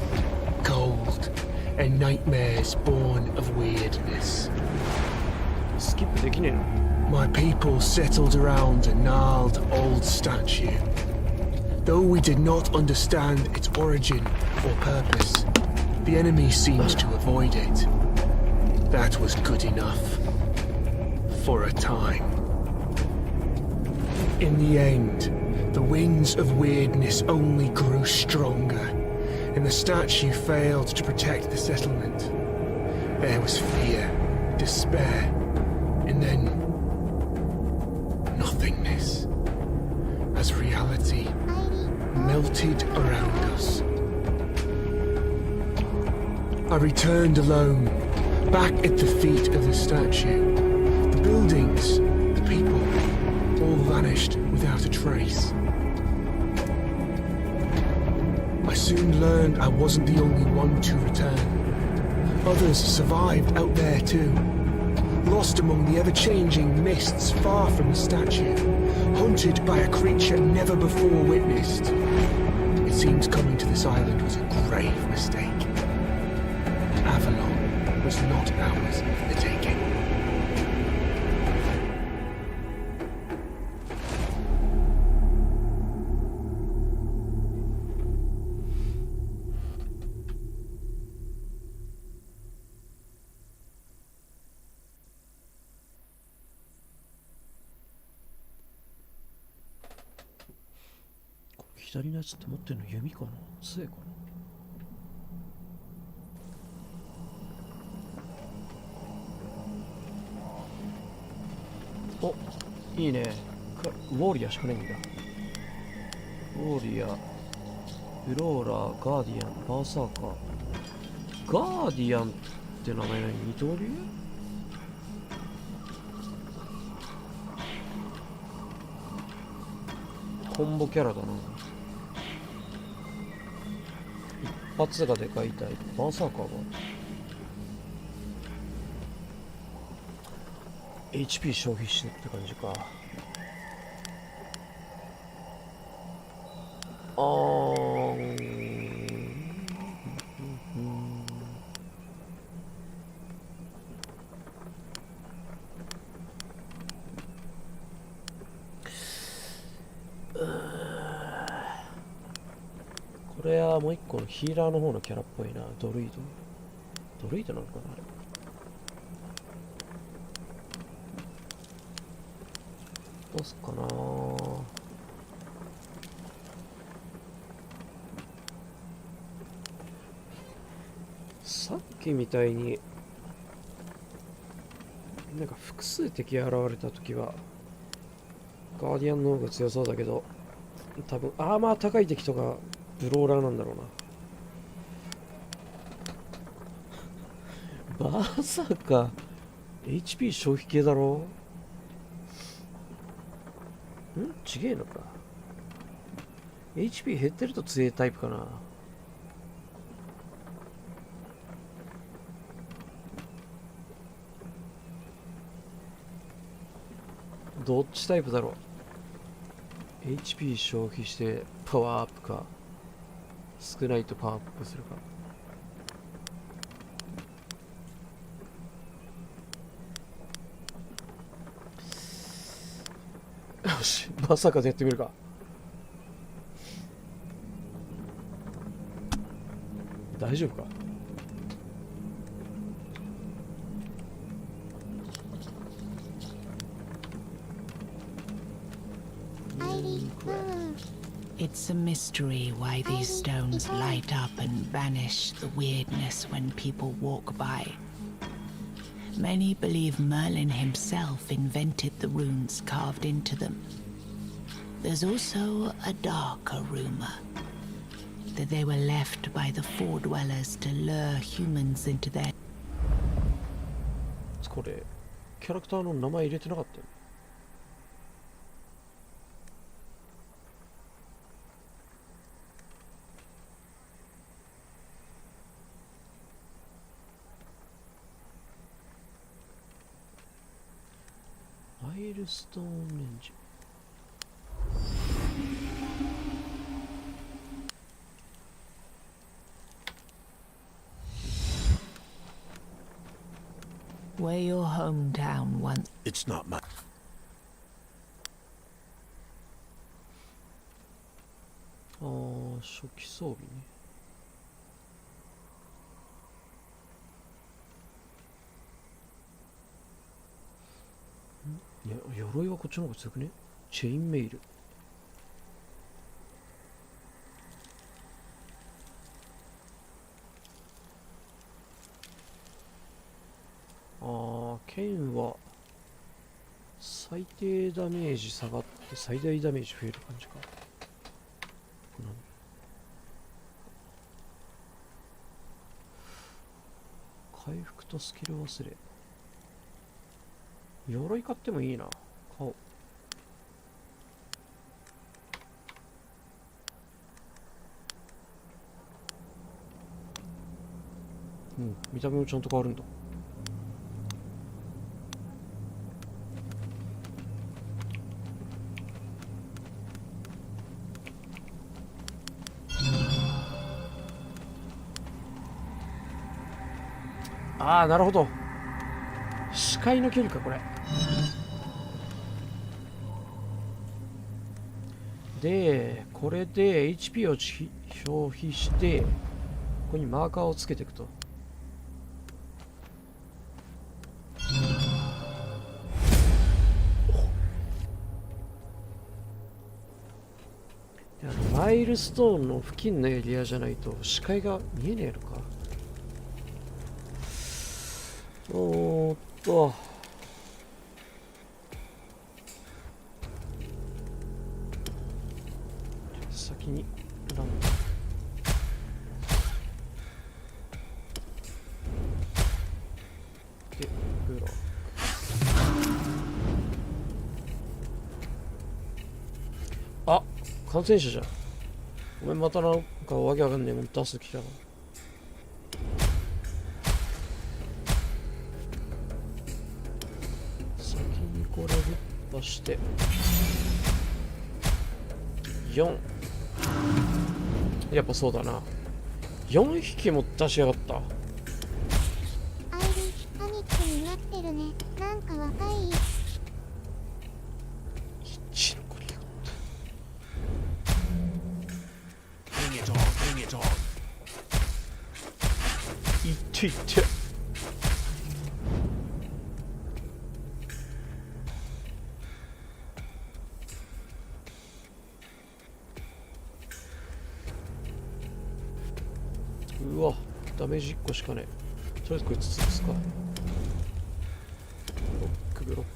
cold, and nightmares born of weirdness. スキップできねえの。 My people settled around a gnarled old statue. Though we did not understand its origin or purpose, the enemy seemed to avoid it. That was good enough. For a time. In the end, the winds of weirdness only grew stronger, and the statue failed to protect the settlement. There was fear, despair, and then nothingness. As reality melted around us. I returned alone, back at the feet of the statue. The buildings, the people, all vanished without a trace. I soon learned I wasn't the only one to return. Others survived out there too, lost among the ever-changing mists far from the statue, hunted by a creature never before witnessed. It seems coming to this island was a grave mistake. Avalon was not ours for the taking. 左のやつって持ってるの弓かな、杖かな。お、いいね。ウォーリアしかないんだ。ウォーリア、フローラ、ガーディアン、バーサーカー。ガーディアンって名前何？二刀流？コンボキャラだな。一発がでかいタイプ。バーサーカーがHP 消費してって感じか。これはもう一個のヒーラーの方のキャラっぽいな。ドルイド。ドルイドなのかなあれ。どうすっかな。さっきみたいになんか複数敵現れた時はガーディアンの方が強そうだけど、多分アーマー高い敵とかブローラーなんだろうな。バーサーカー HP 消費系だろ。ちげえのか。 HP 減ってると強いタイプかな。どっちタイプだろう。 HP 消費してパワーアップか、少ないとパワーアップするか。よし、まさかでやってみるか。大丈夫か。It's a mystery why these stones light up and vanish the weirdness when people walk by. Many believe Merlin himself invented the runes carved into them. There's also a darker rumor that they were left by the Four Dwellers to lure humans into their... これキャラクターの名前入れてなかったよ。マイルストーンレンジ。Where your hometown once... It's not my... 初期装備ね。いや、鎧はこっちの方が強くね。チェインメイル。剣は最低ダメージ下がって最大ダメージ増える感じか。回復とスキル忘れ。鎧買ってもいいな。買おう。うん、見た目もちゃんと変わるんだ。ああ、なるほど。視界の距離か、これ。で、これで HP を消費して、ここにマーカーをつけていくと。マイルストーンの付近のエリアじゃないと視界が見えねえのか。先にランド。で、ブロック。あ、感染者じゃん。お前またなんかわけわかんねえもん出す気だな。先にこれぶっ出して4。やっぱそうだな。4匹も出しやがった。アイリパニックになってるね。なんか若い。1残りが。いっていって。うわ、ダメージ1個しかねえ。とりあえずこいつ潰すか。ブロックブロック。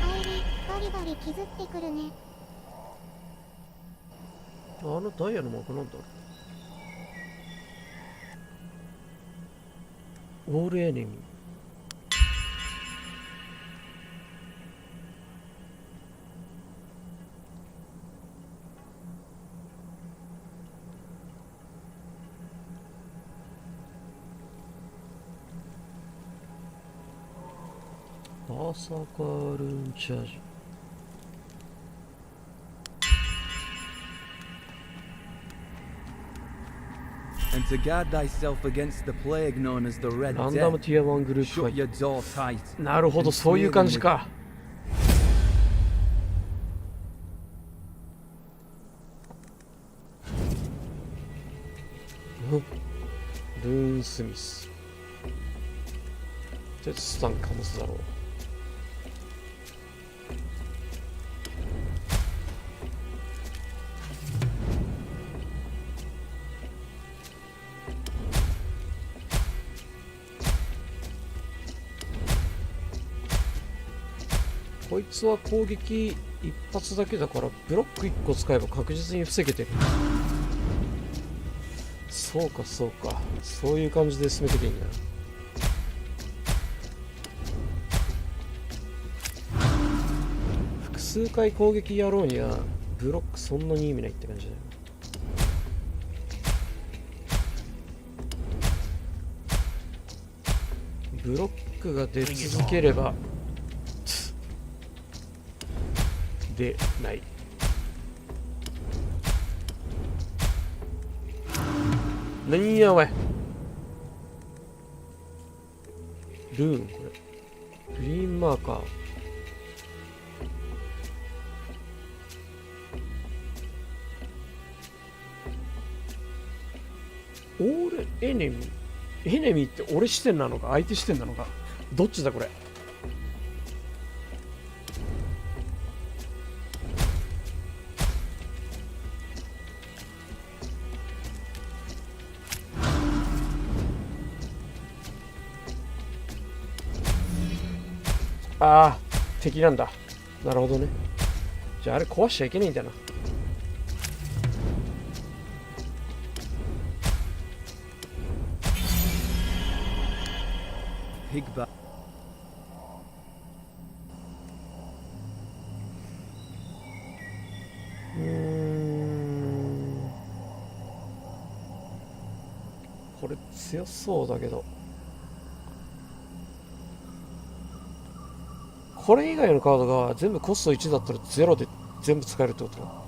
アイリバリバリ削ってくるね。あのダイヤのマークなんだろう。オールエネミー。バーサーカールーンチャージ。And to guard thyself against the plague known as the Red ランダム Death, ティア1グループファ shut イ your door tight. ト。なるほど、そういう感じか。ルーンスミス。とりあえずスタンかもすだろう。こいつは攻撃一発だけだからブロック1個使えば確実に防げてる。そうかそうか、そういう感じで進めてけんだな。複数回攻撃やろうにはブロックそんなに意味ないって感じだよ。ブロックが出続ければでない。何やおい。ルーンこれ。グリーンマーカー。オールエネミー。エネミーって俺視点なのか相手視点なのか。どっちだこれ。ああ、敵なんだ。なるほどね。じゃああれ壊しちゃいけないんだな。Pigback. これ強そうだけど、これ以外のカードが全部コスト1だったら0で全部使えるってこと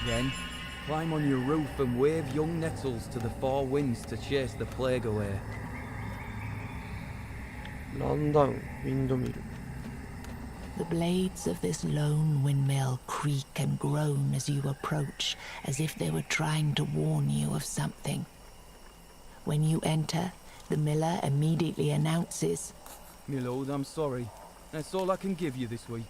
？Then, climb on your roof and wave young nettles to the four winds to chase the plague away. ランダウン、ウィンドミル。The blades of this lone windmill creak and groan as you approach, as if they were trying to warn you of something. When you enter, the miller immediately announces, My lord, I'm sorry. That's all I can give you this week.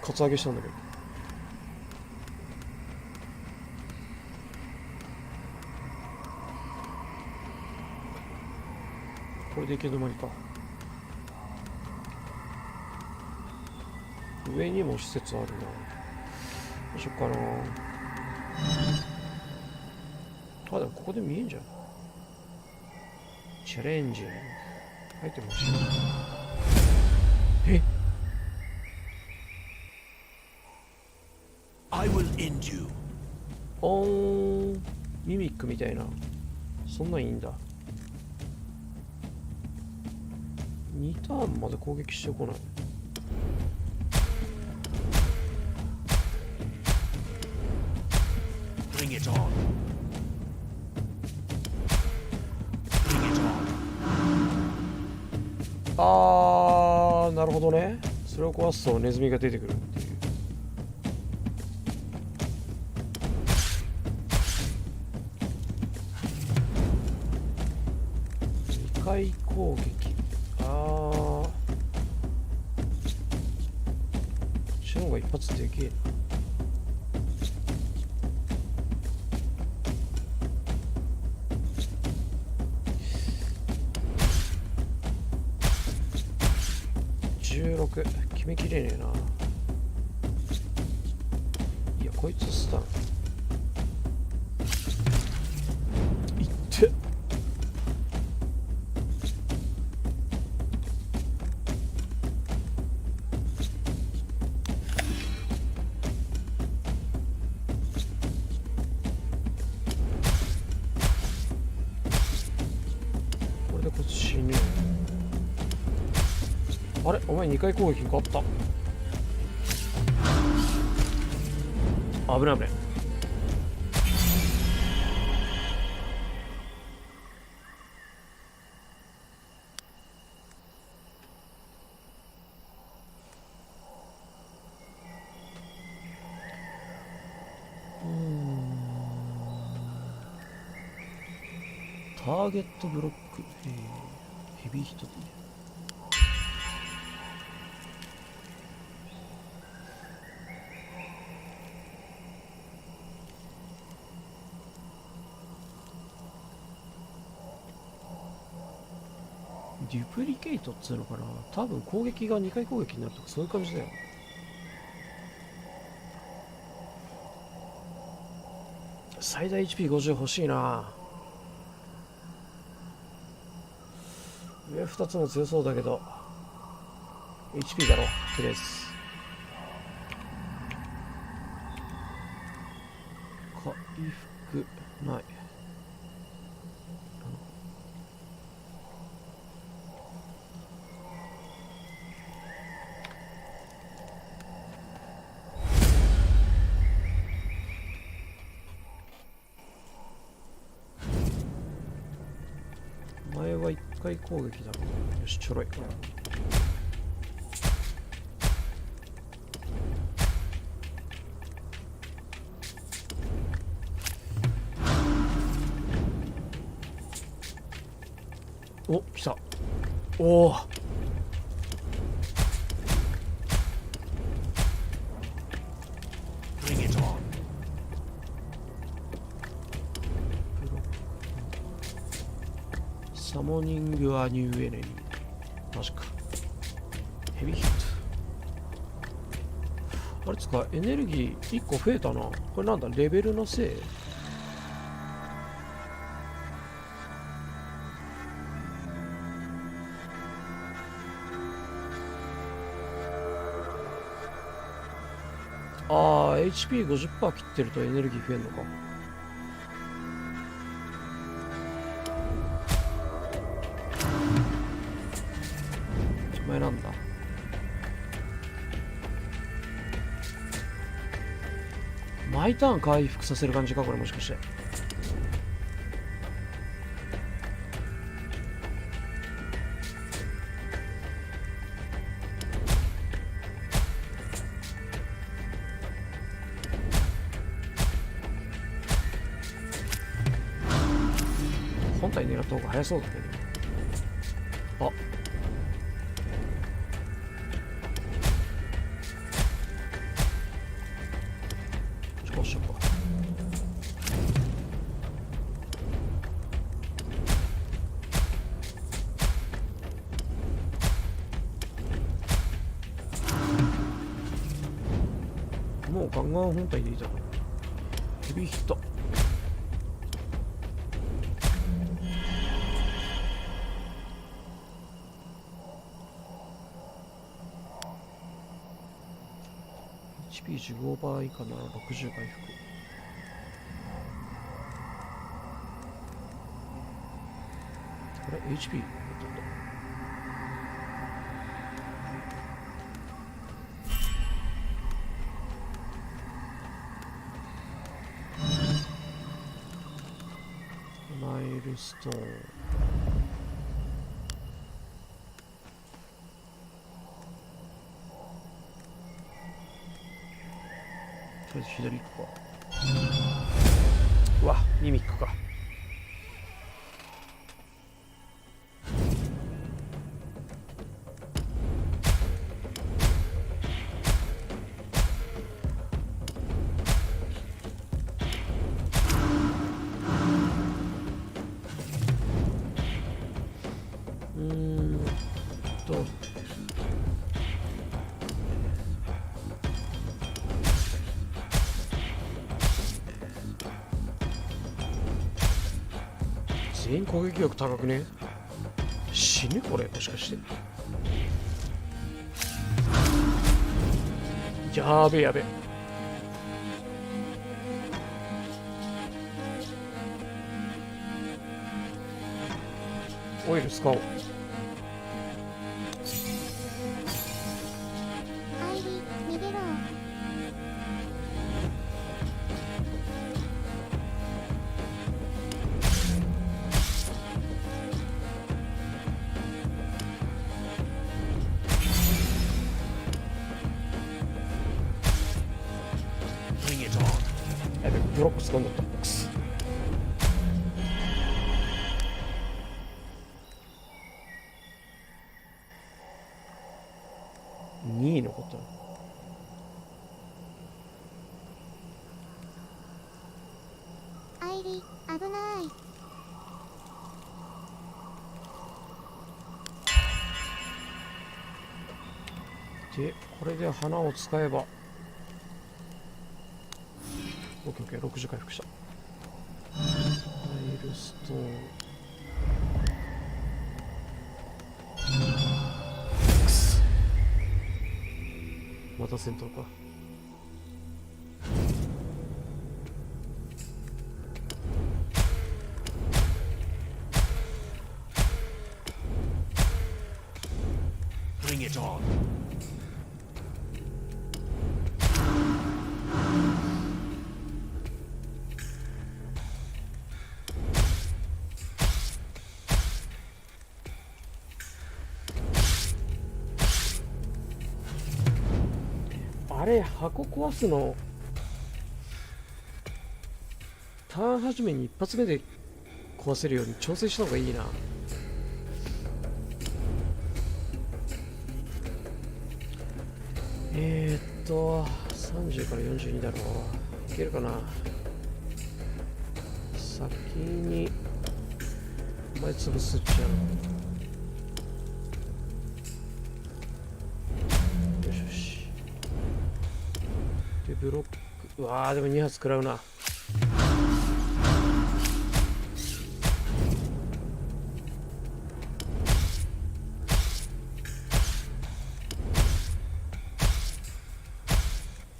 カツアゲしたんだけど。これで行き止まりか。上にも施設あるな。どうしよっかな。あ、でもここで見えんじゃん。チャレンジ。入ってました。えI will end you. おー、ミミックみたいな。そんなんいいんだ。2ターンまで攻撃してこない。Bring it on. Bring it on. あー、なるほどね。それを壊すとネズミが出てくるっていう。2回攻撃。あー、こっちの方が一発でけえな。16、決めきれねえな。いや、こいつスタン。いって。これでこいつ死ぬ。あれお前2回攻撃があった。危ない危ない。ターゲットブロック、ヘビーヒットでいい。デュプリケイトっつうのかな。多分攻撃が2回攻撃になるとかそういう感じだよ。最大 HP50 欲しいな。上2つも強そうだけど HP だろとりあえず。回復ない。前は1回攻撃だけど、よし、ちょろい。お、来た。おお、サモニングアニューエネルギー。マジか。ヘビーヒット。あれつか、エネルギー1個増えたな。これなんだ、レベルのせい？ああ、HP50% 切ってるとエネルギー増えんのか。お前なんだ。毎ターン回復させる感じか、これもしかして。本体狙った方が早そうだけど。あ、こうしようか。もうガンガン本体でいいだろう。ヘビーヒット。HP15 倍かな、60回復。あれ HP 減ったんだ。マイルストーン。とりあえず左行くか。うわ、ミミックか。全員攻撃力高くね？死ぬこれ、もしかして。やべえやべえ。オイル使おう。アイリー、逃げろ。やべえ、ブロック掴んだった。くす。2位残ったな。アイリー、危ない。で、これで花を使えば。オッケーオッケー、60回復した。マイルストーン。くす。また戦闘か。Bring it on. あれ、箱壊すのターン始めに一発目で壊せるように調整した方がいいな。30から42だろう。いけるかな。先にお前潰すっちゃう。よしよし。でブロック、うわーでも2発食らうな。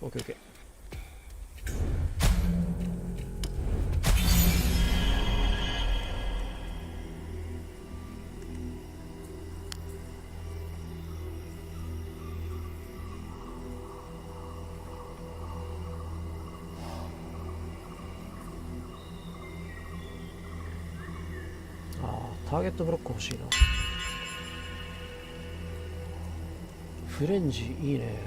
オッケーオッケー。ターゲットブロック欲しいな。フレンジいいね。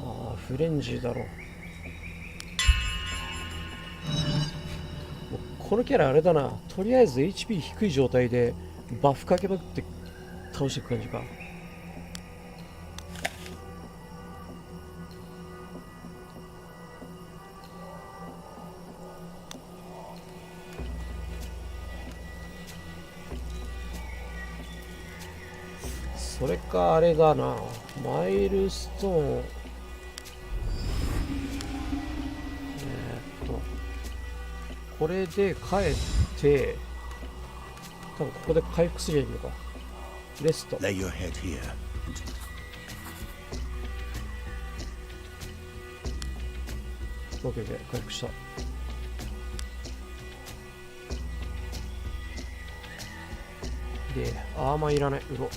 ああフレンジだろう。もうこのキャラあれだな、とりあえず HP 低い状態でバフかけまくって倒していく感じか。それかあれだな、マイルストーン、これで帰って多分ここで回復すりゃいいのか。レスト Lay your head here. オッケーオッケー、回復した。でアーマーいらない。うろ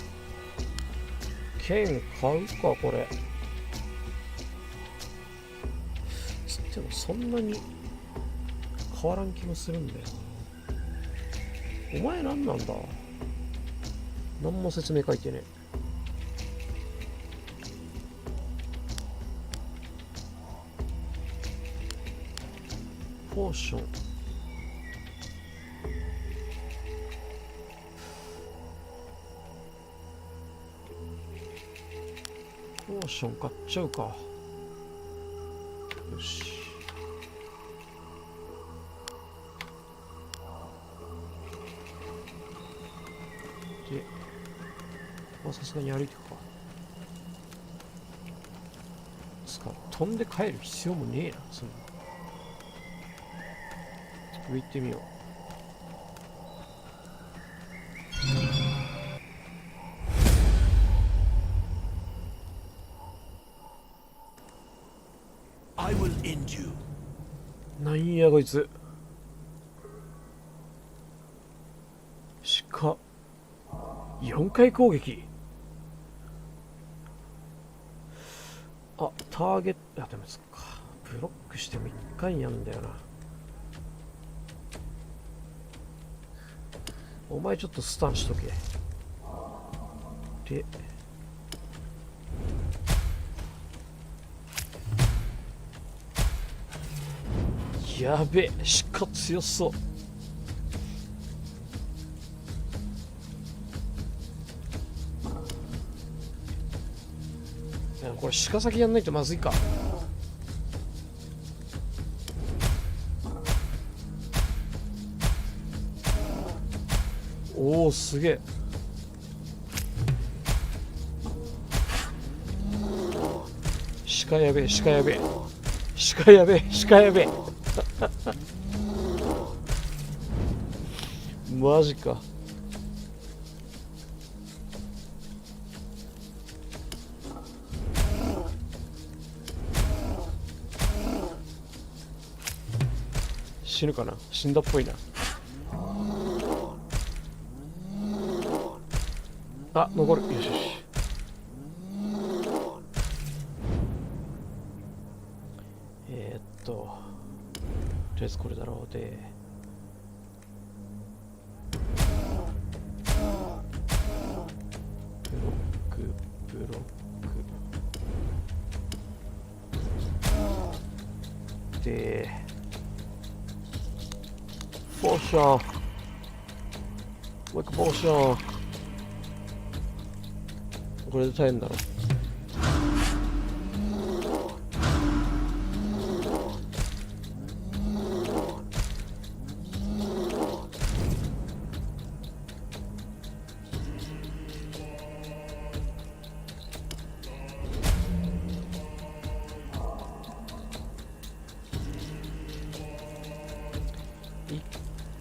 剣買うかこれ。つってもそんなに変わらん気もするんだよな。お前何なんだ。何も説明書いてね。ポーション、ポーション買っちゃうか。よし。で、まあさすがに歩いていくか。飛んで帰る必要もねえな、そんな。上行ってみよう。なんやこいつ。鹿4回攻撃。あ、ターゲット、あ、でもそっか、ブロックしても1回やんだよな。お前ちょっとスタンしとけ。でやべえ、鹿強そう。いやこれ鹿先やんないとまずいか。おおすげえ。鹿やべえ、鹿やべえ、鹿やべえ、鹿やべえマジか。死ぬかな。死んだっぽいな。あ、残る。よしよし。とりあえずこれだろう。でブロックブロックでポーション、もう一個ポーション。これで耐えんだろ。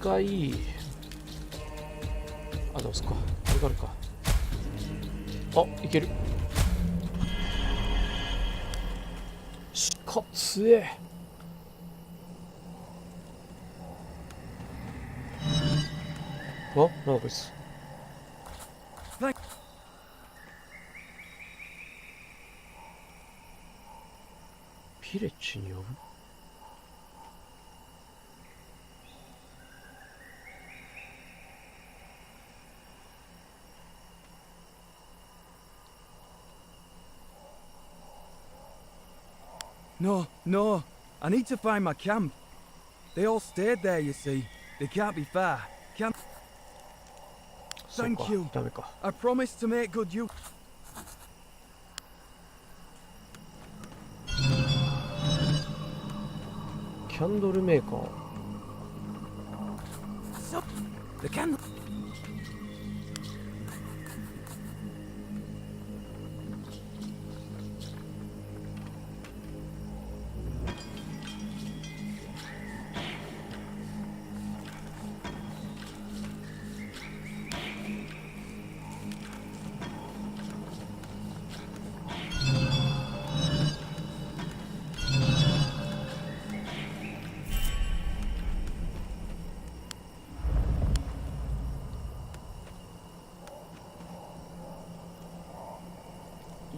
回どうすか、これからか。いける。強え。なんだこいつ。ピレッチに呼ぶ。No, no. I need to find my camp. They all stayed there, you see. They can't be far. Can't. Thank you. ダメか。I promise to make good use. キャンドルメーカー。So, the candle.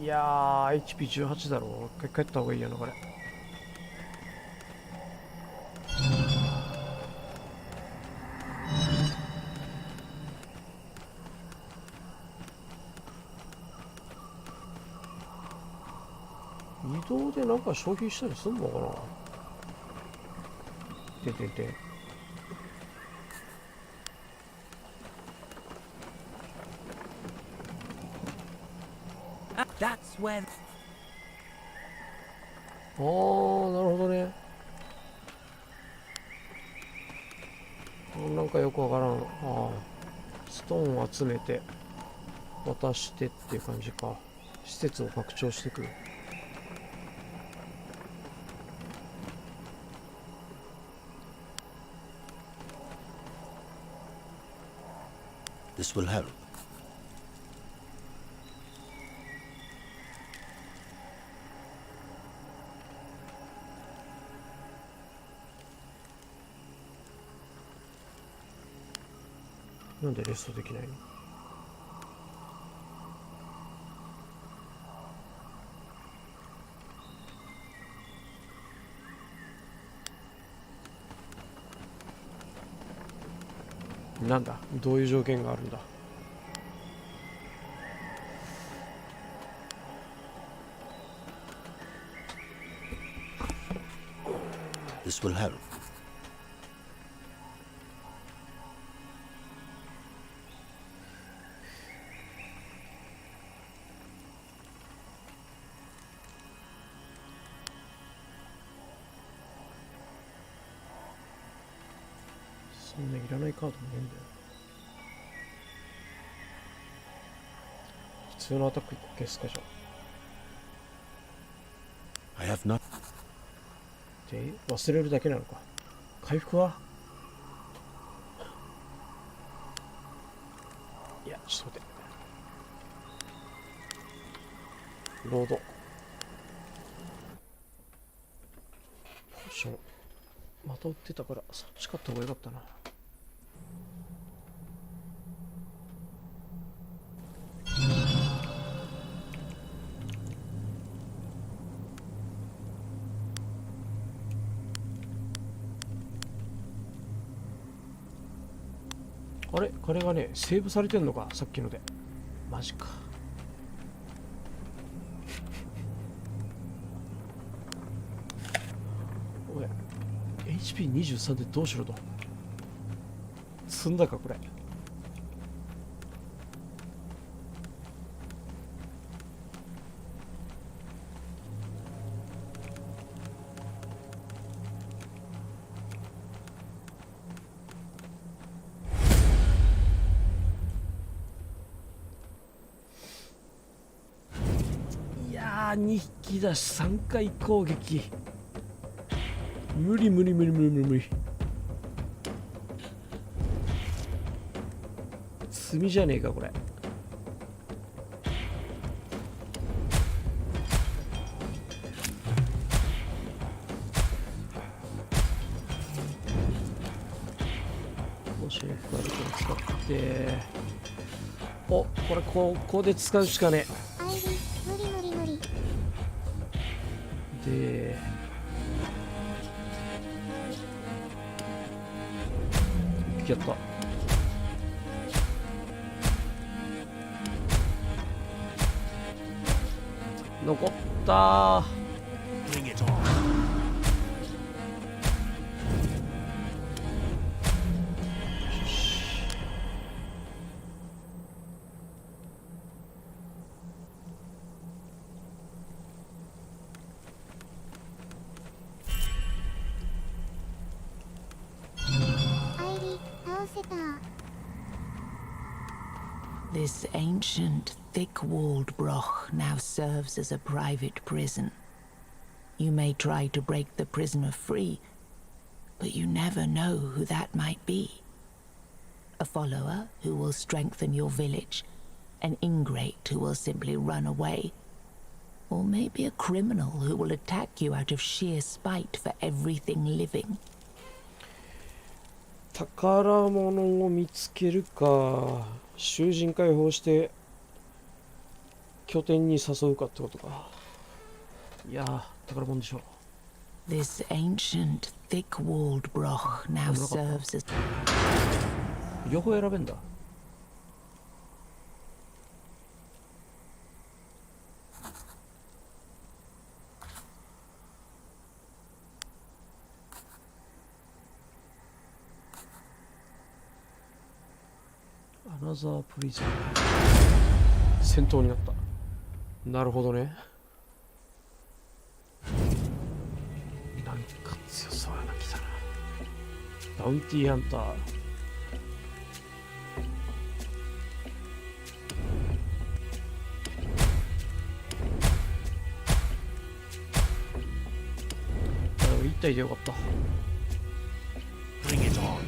いやー HP18 だろ。一回帰った方がいいよなこれ。移動でなんか消費したりすんのかな。て。That's where. なるほどね。なんかよくわからん。ストーンを集めて渡してっていう感じか。施設を拡張していく。This will help. なんでレストできないの。なんだ、どういう条件があるんだ。This will help. そんないらないカードもねえんだよ。普通のアタック1個消すかじゃ。I have not. で、忘れるだけなのか。回復は？いや、ちょっと待って。ロード。ポーション。また売ってたから、そっち買った方がよかったな。あれ、これがね、セーブされてんのか、さっきので。マジか。おい、HP23 でどうしろと。積んだか、これ。2匹だし3回攻撃。無理。炭じゃねえかこれ。シェフカルトを使ってお、これここで使うしかねアイリ無理無理無理。えで一匹やった。残ったー。Bring it on. アイリ倒せた。This ancient, thick-walled broch now serves as a private prison. You may try to break the prisoner free, but you never know who that might be. A follower who will strengthen your village, an ingrate who will simply run away, or maybe a criminal who will attack you out of sheer spite for everything living. 宝物を見つけるか、囚人解放して拠点に誘うかってことか。いやー、宝物でしょ。This ancient, thick-walled broch now serves as... 両方選べんだ。アナザープリズン。戦闘になった。なるほどね。なんか強そうやな、来たな。バウンティーハンター。1体でよかった。Bring it on.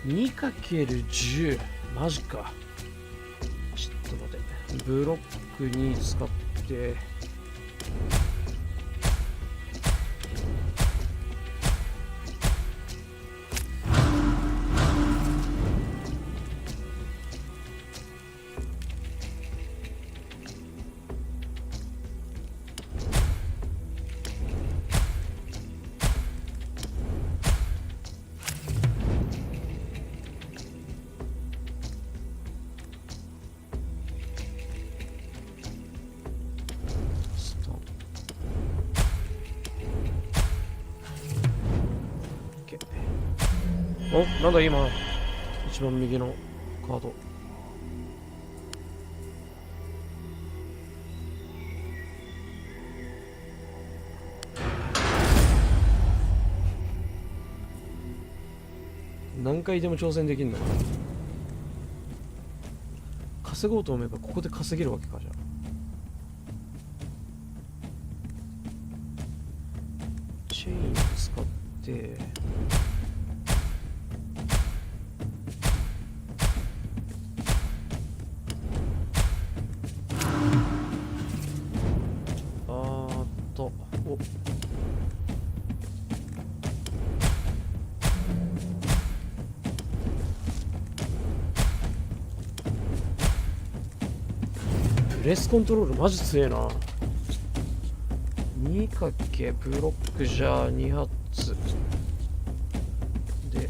2×10 マジか。ちょっと待って、ブロックに使ってお、なんだ今一番右のカード。何回でも挑戦できるのかな。稼ごうと思えばここで稼げるわけか。じゃあチェーン使ってプレスコントロールマジ強えな。2かけブロックじゃ2発で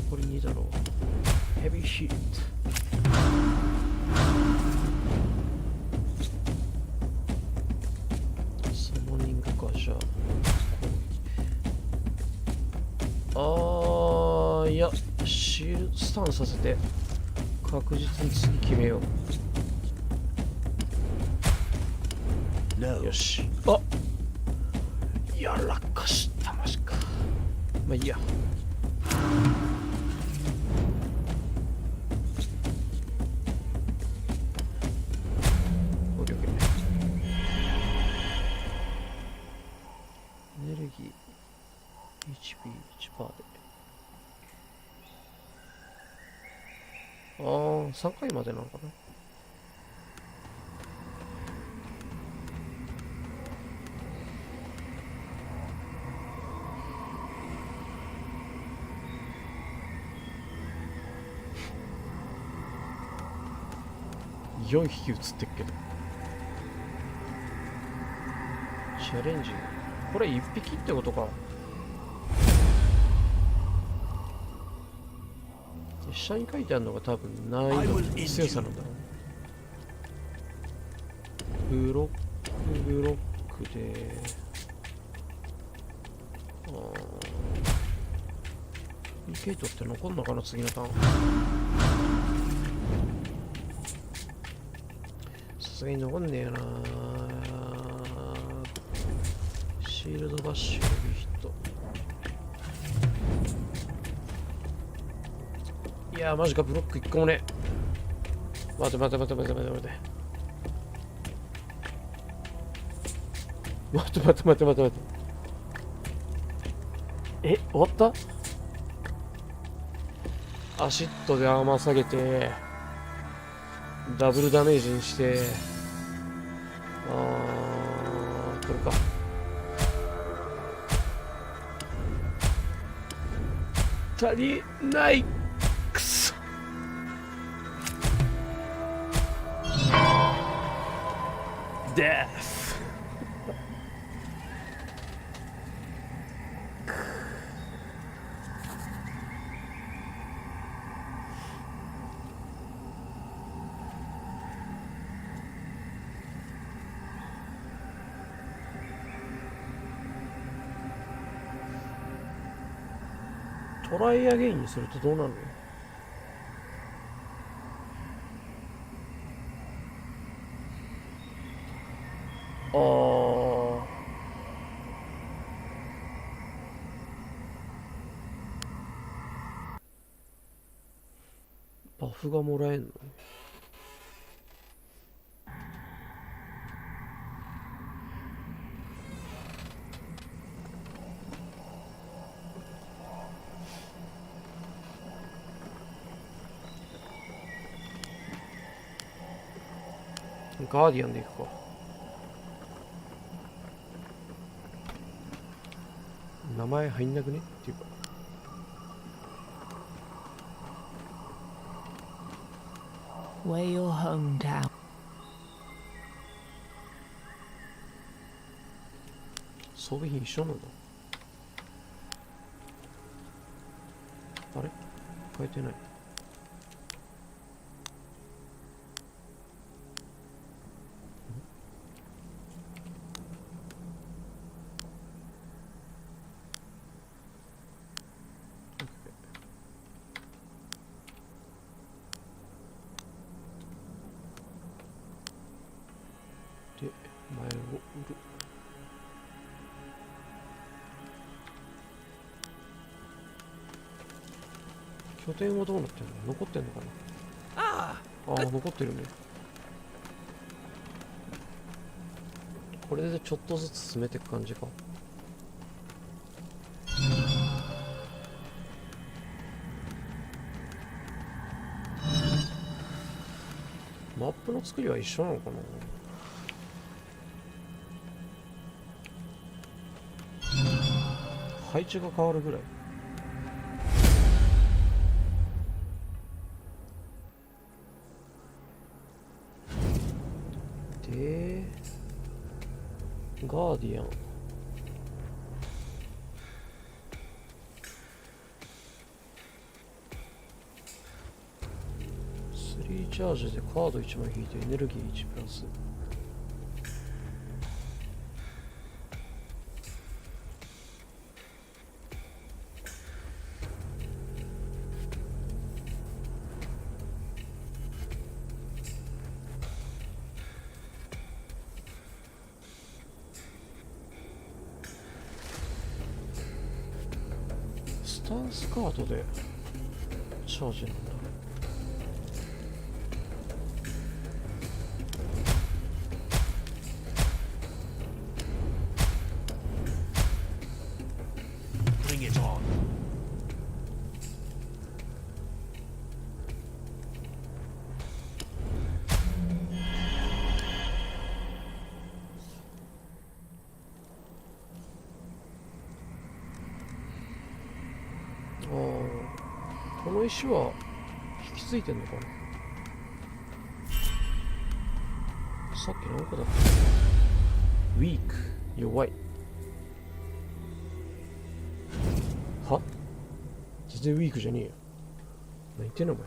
残り2だろう。ヘビーヒート。サモニングか。じゃあいやシールスタンさせて確実に次決めよう。よし。あ、やらかしたマジか。まあいいや。オッケーオッケー。エネルギー HP1% で。3回までなのかな。4匹映ってっけど。チャレンジ。これ1匹ってことか。下に書いてあるのが多分難易度の強さなんだろう。ブロックで。PK トって残んのかな、次のターン。さすがに残んねえよな。シールドバッシュヘビーヒット。いやーマジか、ブロック1個もね。待て。待て。え、終わった？アシッドでアーマー下げてダブルダメージにして、これか。足りない。くそ。デス。トライアゲインにするとどうなるの？バフがもらえんの？ガーディアンでいくか。名前入んなくねっていうか。Where your hometown. 装備品一緒なんだ。あれ？変えてない。で、前を売る。拠点はどうなってんの？残ってんのかな。ああ、残ってるね。これでちょっとずつ進めていく感じか。マップの作りは一緒なのかな。配置が変わるぐらい。で、ガーディアン。3チャージでカード1枚引いてエネルギー1プラス。スタンスカードでチャージなんだ。Bring it on. こ石は引き継いでんのかな。さっき何個だった？ウィーク、弱い。は？全然ウィークじゃねえよ。何言ってんのお前。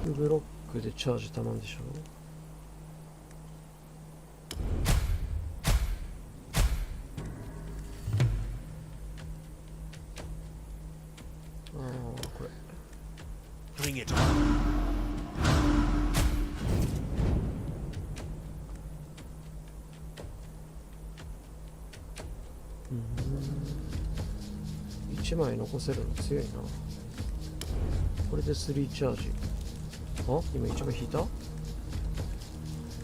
ブロックでチャージたまんでしょ。これ。Bring it on. 1枚残せるの強いな。これで3チャージ。あ、今1枚引いた？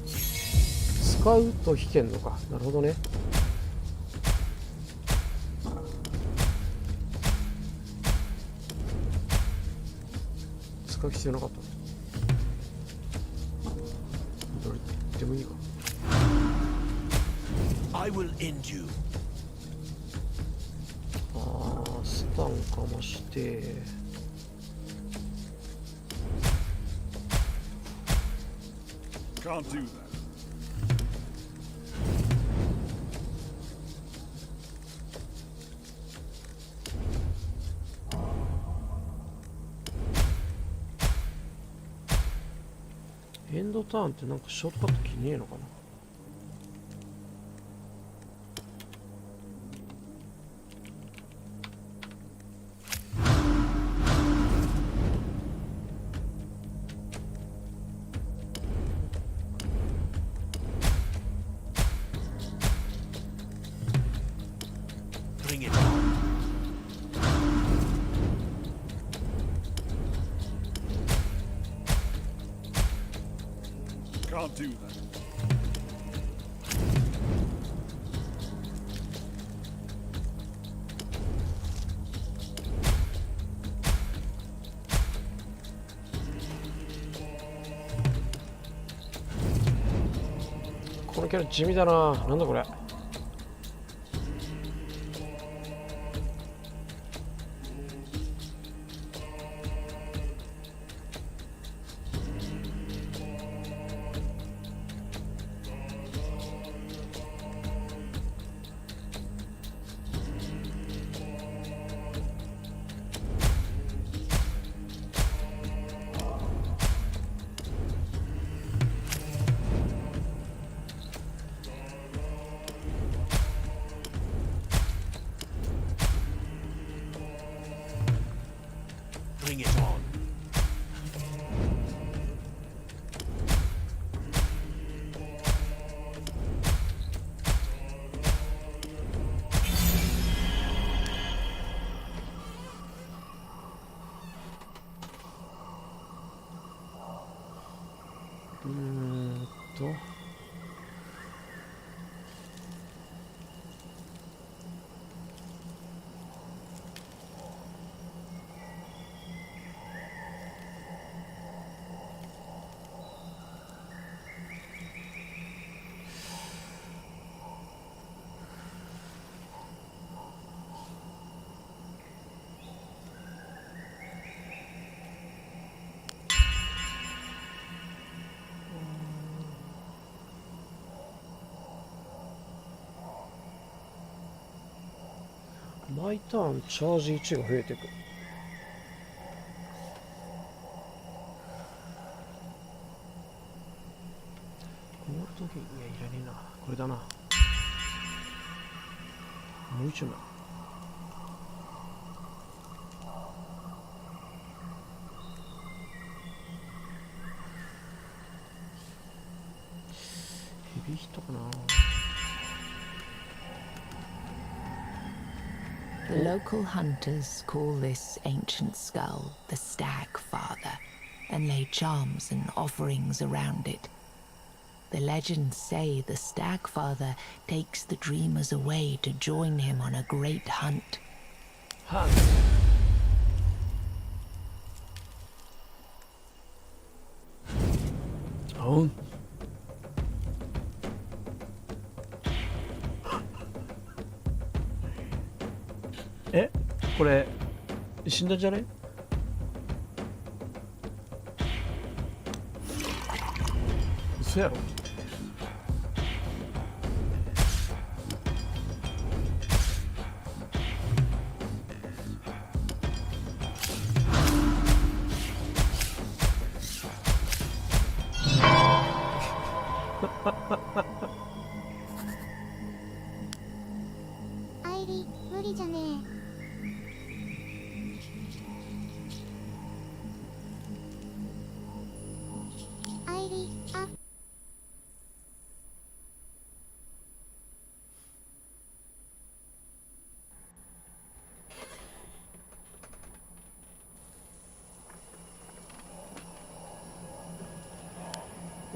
使うと引けんのか。なるほどね。使う必要なかった。どれでもいいか。I will end you. スタンかまして。Can't do that. エンドターンってなんかショートカット機ねえのかな。Bring it on. Can't do that. このキャラ地味だな。なんだこれ。Bring it on. 毎ターンチャージ1が増えていく。ゴールドゲーム、いや、いらねえな。これだな。もう一枚。ヘビーヒットかな。The local hunters call this ancient skull the Stag Father, and lay charms and offerings around it. The legends say the Stag Father takes the dreamers away to join him on a great hunt. Hunt. Oh. Eh? これ死んだんじゃね？嘘やろ。アイリ、無理じゃねえ。アイリ、あ。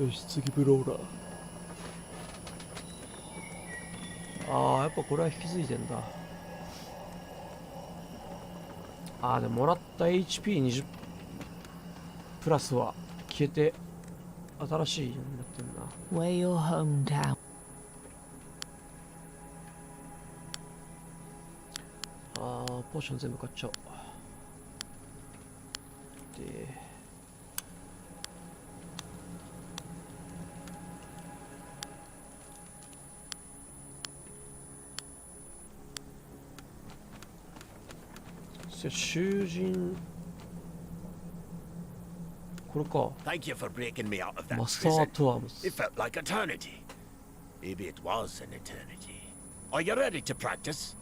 よし、次ブローラー。ああ、やっぱこれは引き継いでんだ。ああ、でももらった HP20 プラスは消えて新しいようになってるな。 Where your hometown. ああ、ポーション全部買っちゃおう。で囚人、これか。 Thank you for breaking me out of that マスター prison. トワームス。 It felt like eternity. Maybe it was an eternity. Are you ready to practice?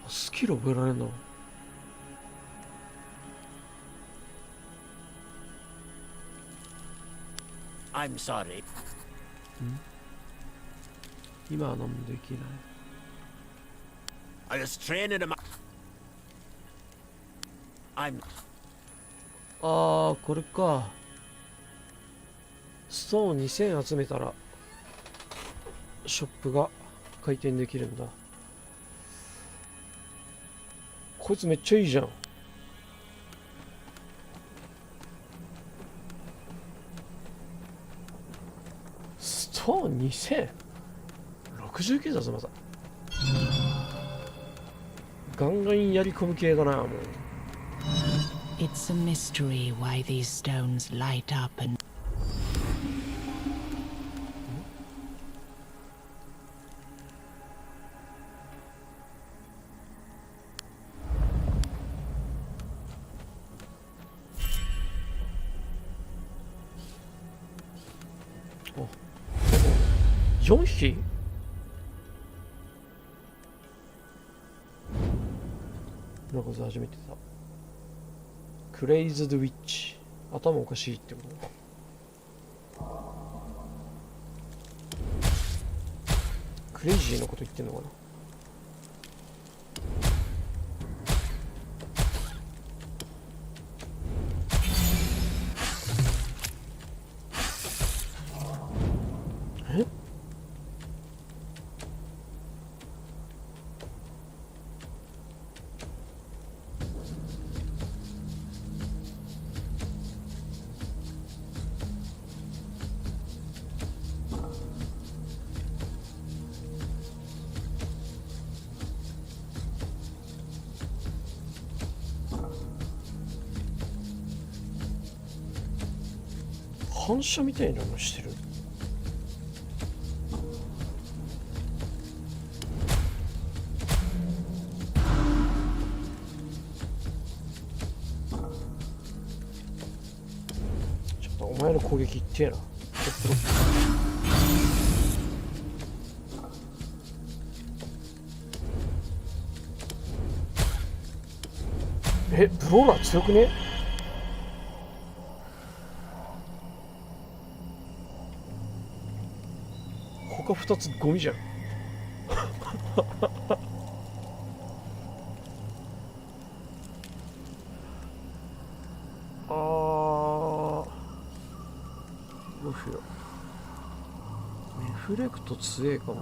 スキル覚えられんの？ I'm sorry. 今は何もできない。 I was training him. I'm ああ、これか。ストーン2000集めたらショップが開店できるんだ。こいつめっちゃいいじゃん。ストーン 2000?69 だぞ、まだ。ガンガンやり込む系だな、もう。It's a mystery why these stones light up and... Oh. 4匹？なんか初めてだ。クレイズドウィッチ。頭おかしいってことか。クレイジーのこと言ってんのかな。え？反射みたいなのしてる。ちょっとお前の攻撃いってえな。え、ブローラー強くね？他2つゴミじゃん。あー、どうしよう。リフレクト強えかもな。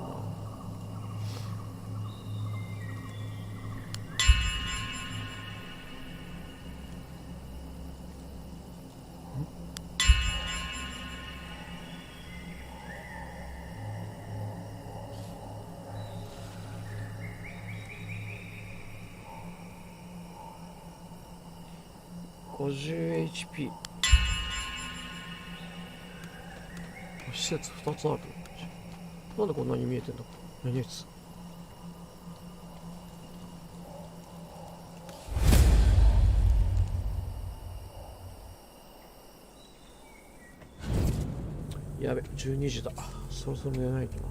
50HP。施設2つある。なんでこんなに見えてんだ。何やつ。やべ、12時だ。そろそろ寝ないとな。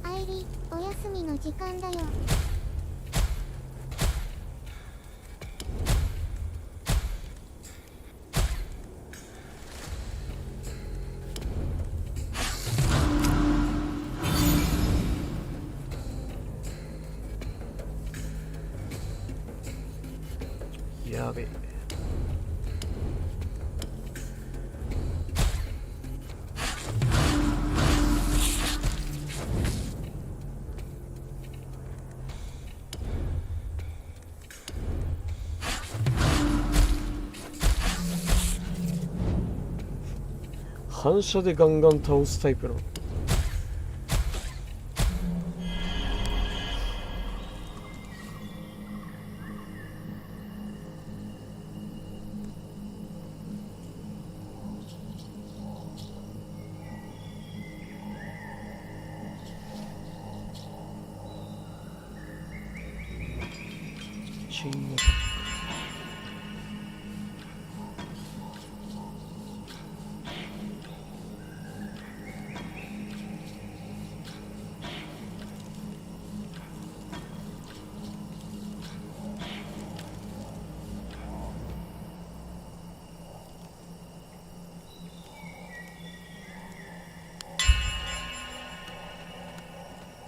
アイリ、お休みの時間だよ。やべえ。反射でガンガン倒すタイプの。チーム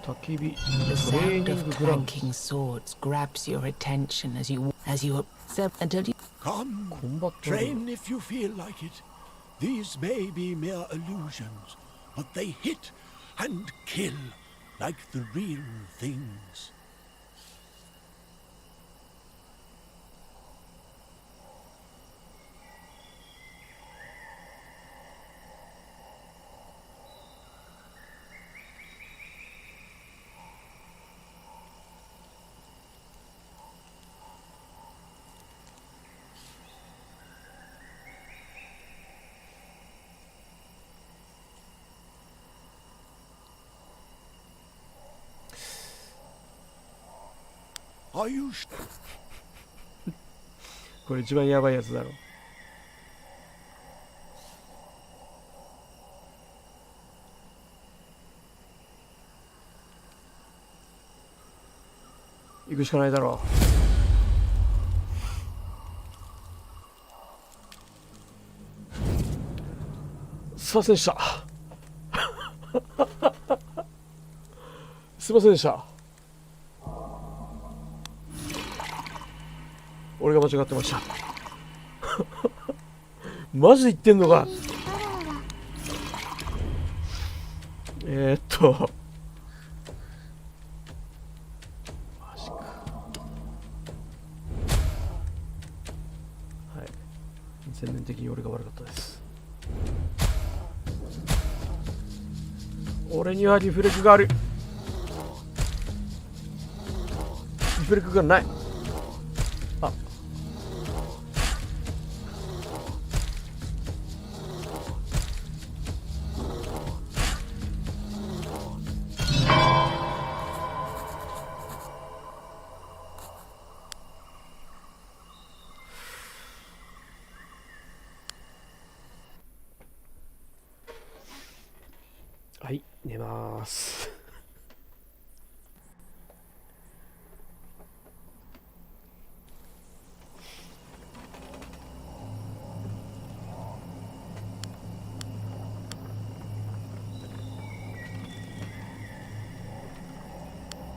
焚き火 The トレー sound ニン of ググラウンド clanking swords grabs your attention as you observe until you Come, コンバットルーム train if you feel like it. These may be mere illusions, but they hit and kill like the real things. Are you これ一番やばいやつだろ。行くしかないだろう。すいませんでした。すいませんでした。俺が間違ってました。マジで言ってんのか。マジか。はい。全面的に俺が悪かったです。俺にはリフレクがある。リフレクがない。あ、はい、寝ます。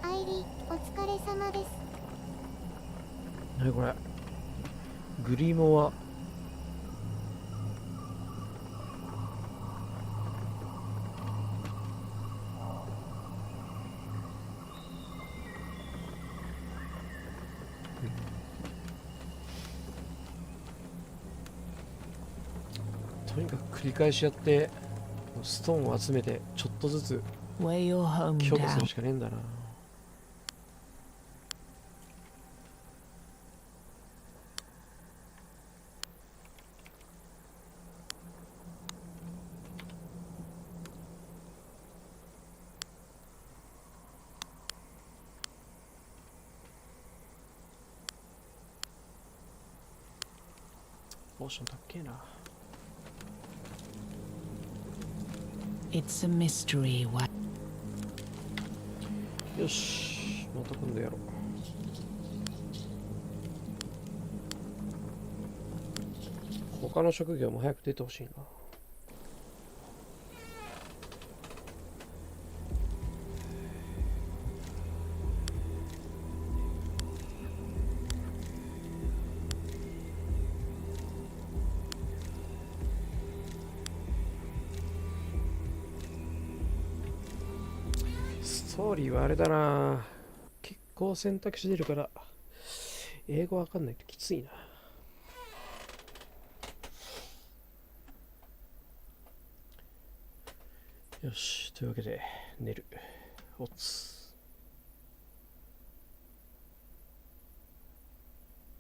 アイリ、お疲れ様です。何これ。グリモア。とにかく繰り返しやってストーンを集めてちょっとずつ Where your 強化す hometown. るしかねえんだな。ポーションたっけえな。It's a mystery. What? よし、また今度やろう。他の職業も早く出てほしいな。ストーリーはあれだな。結構選択肢出るから英語わかんないときついな。よし、というわけで寝る。おつ。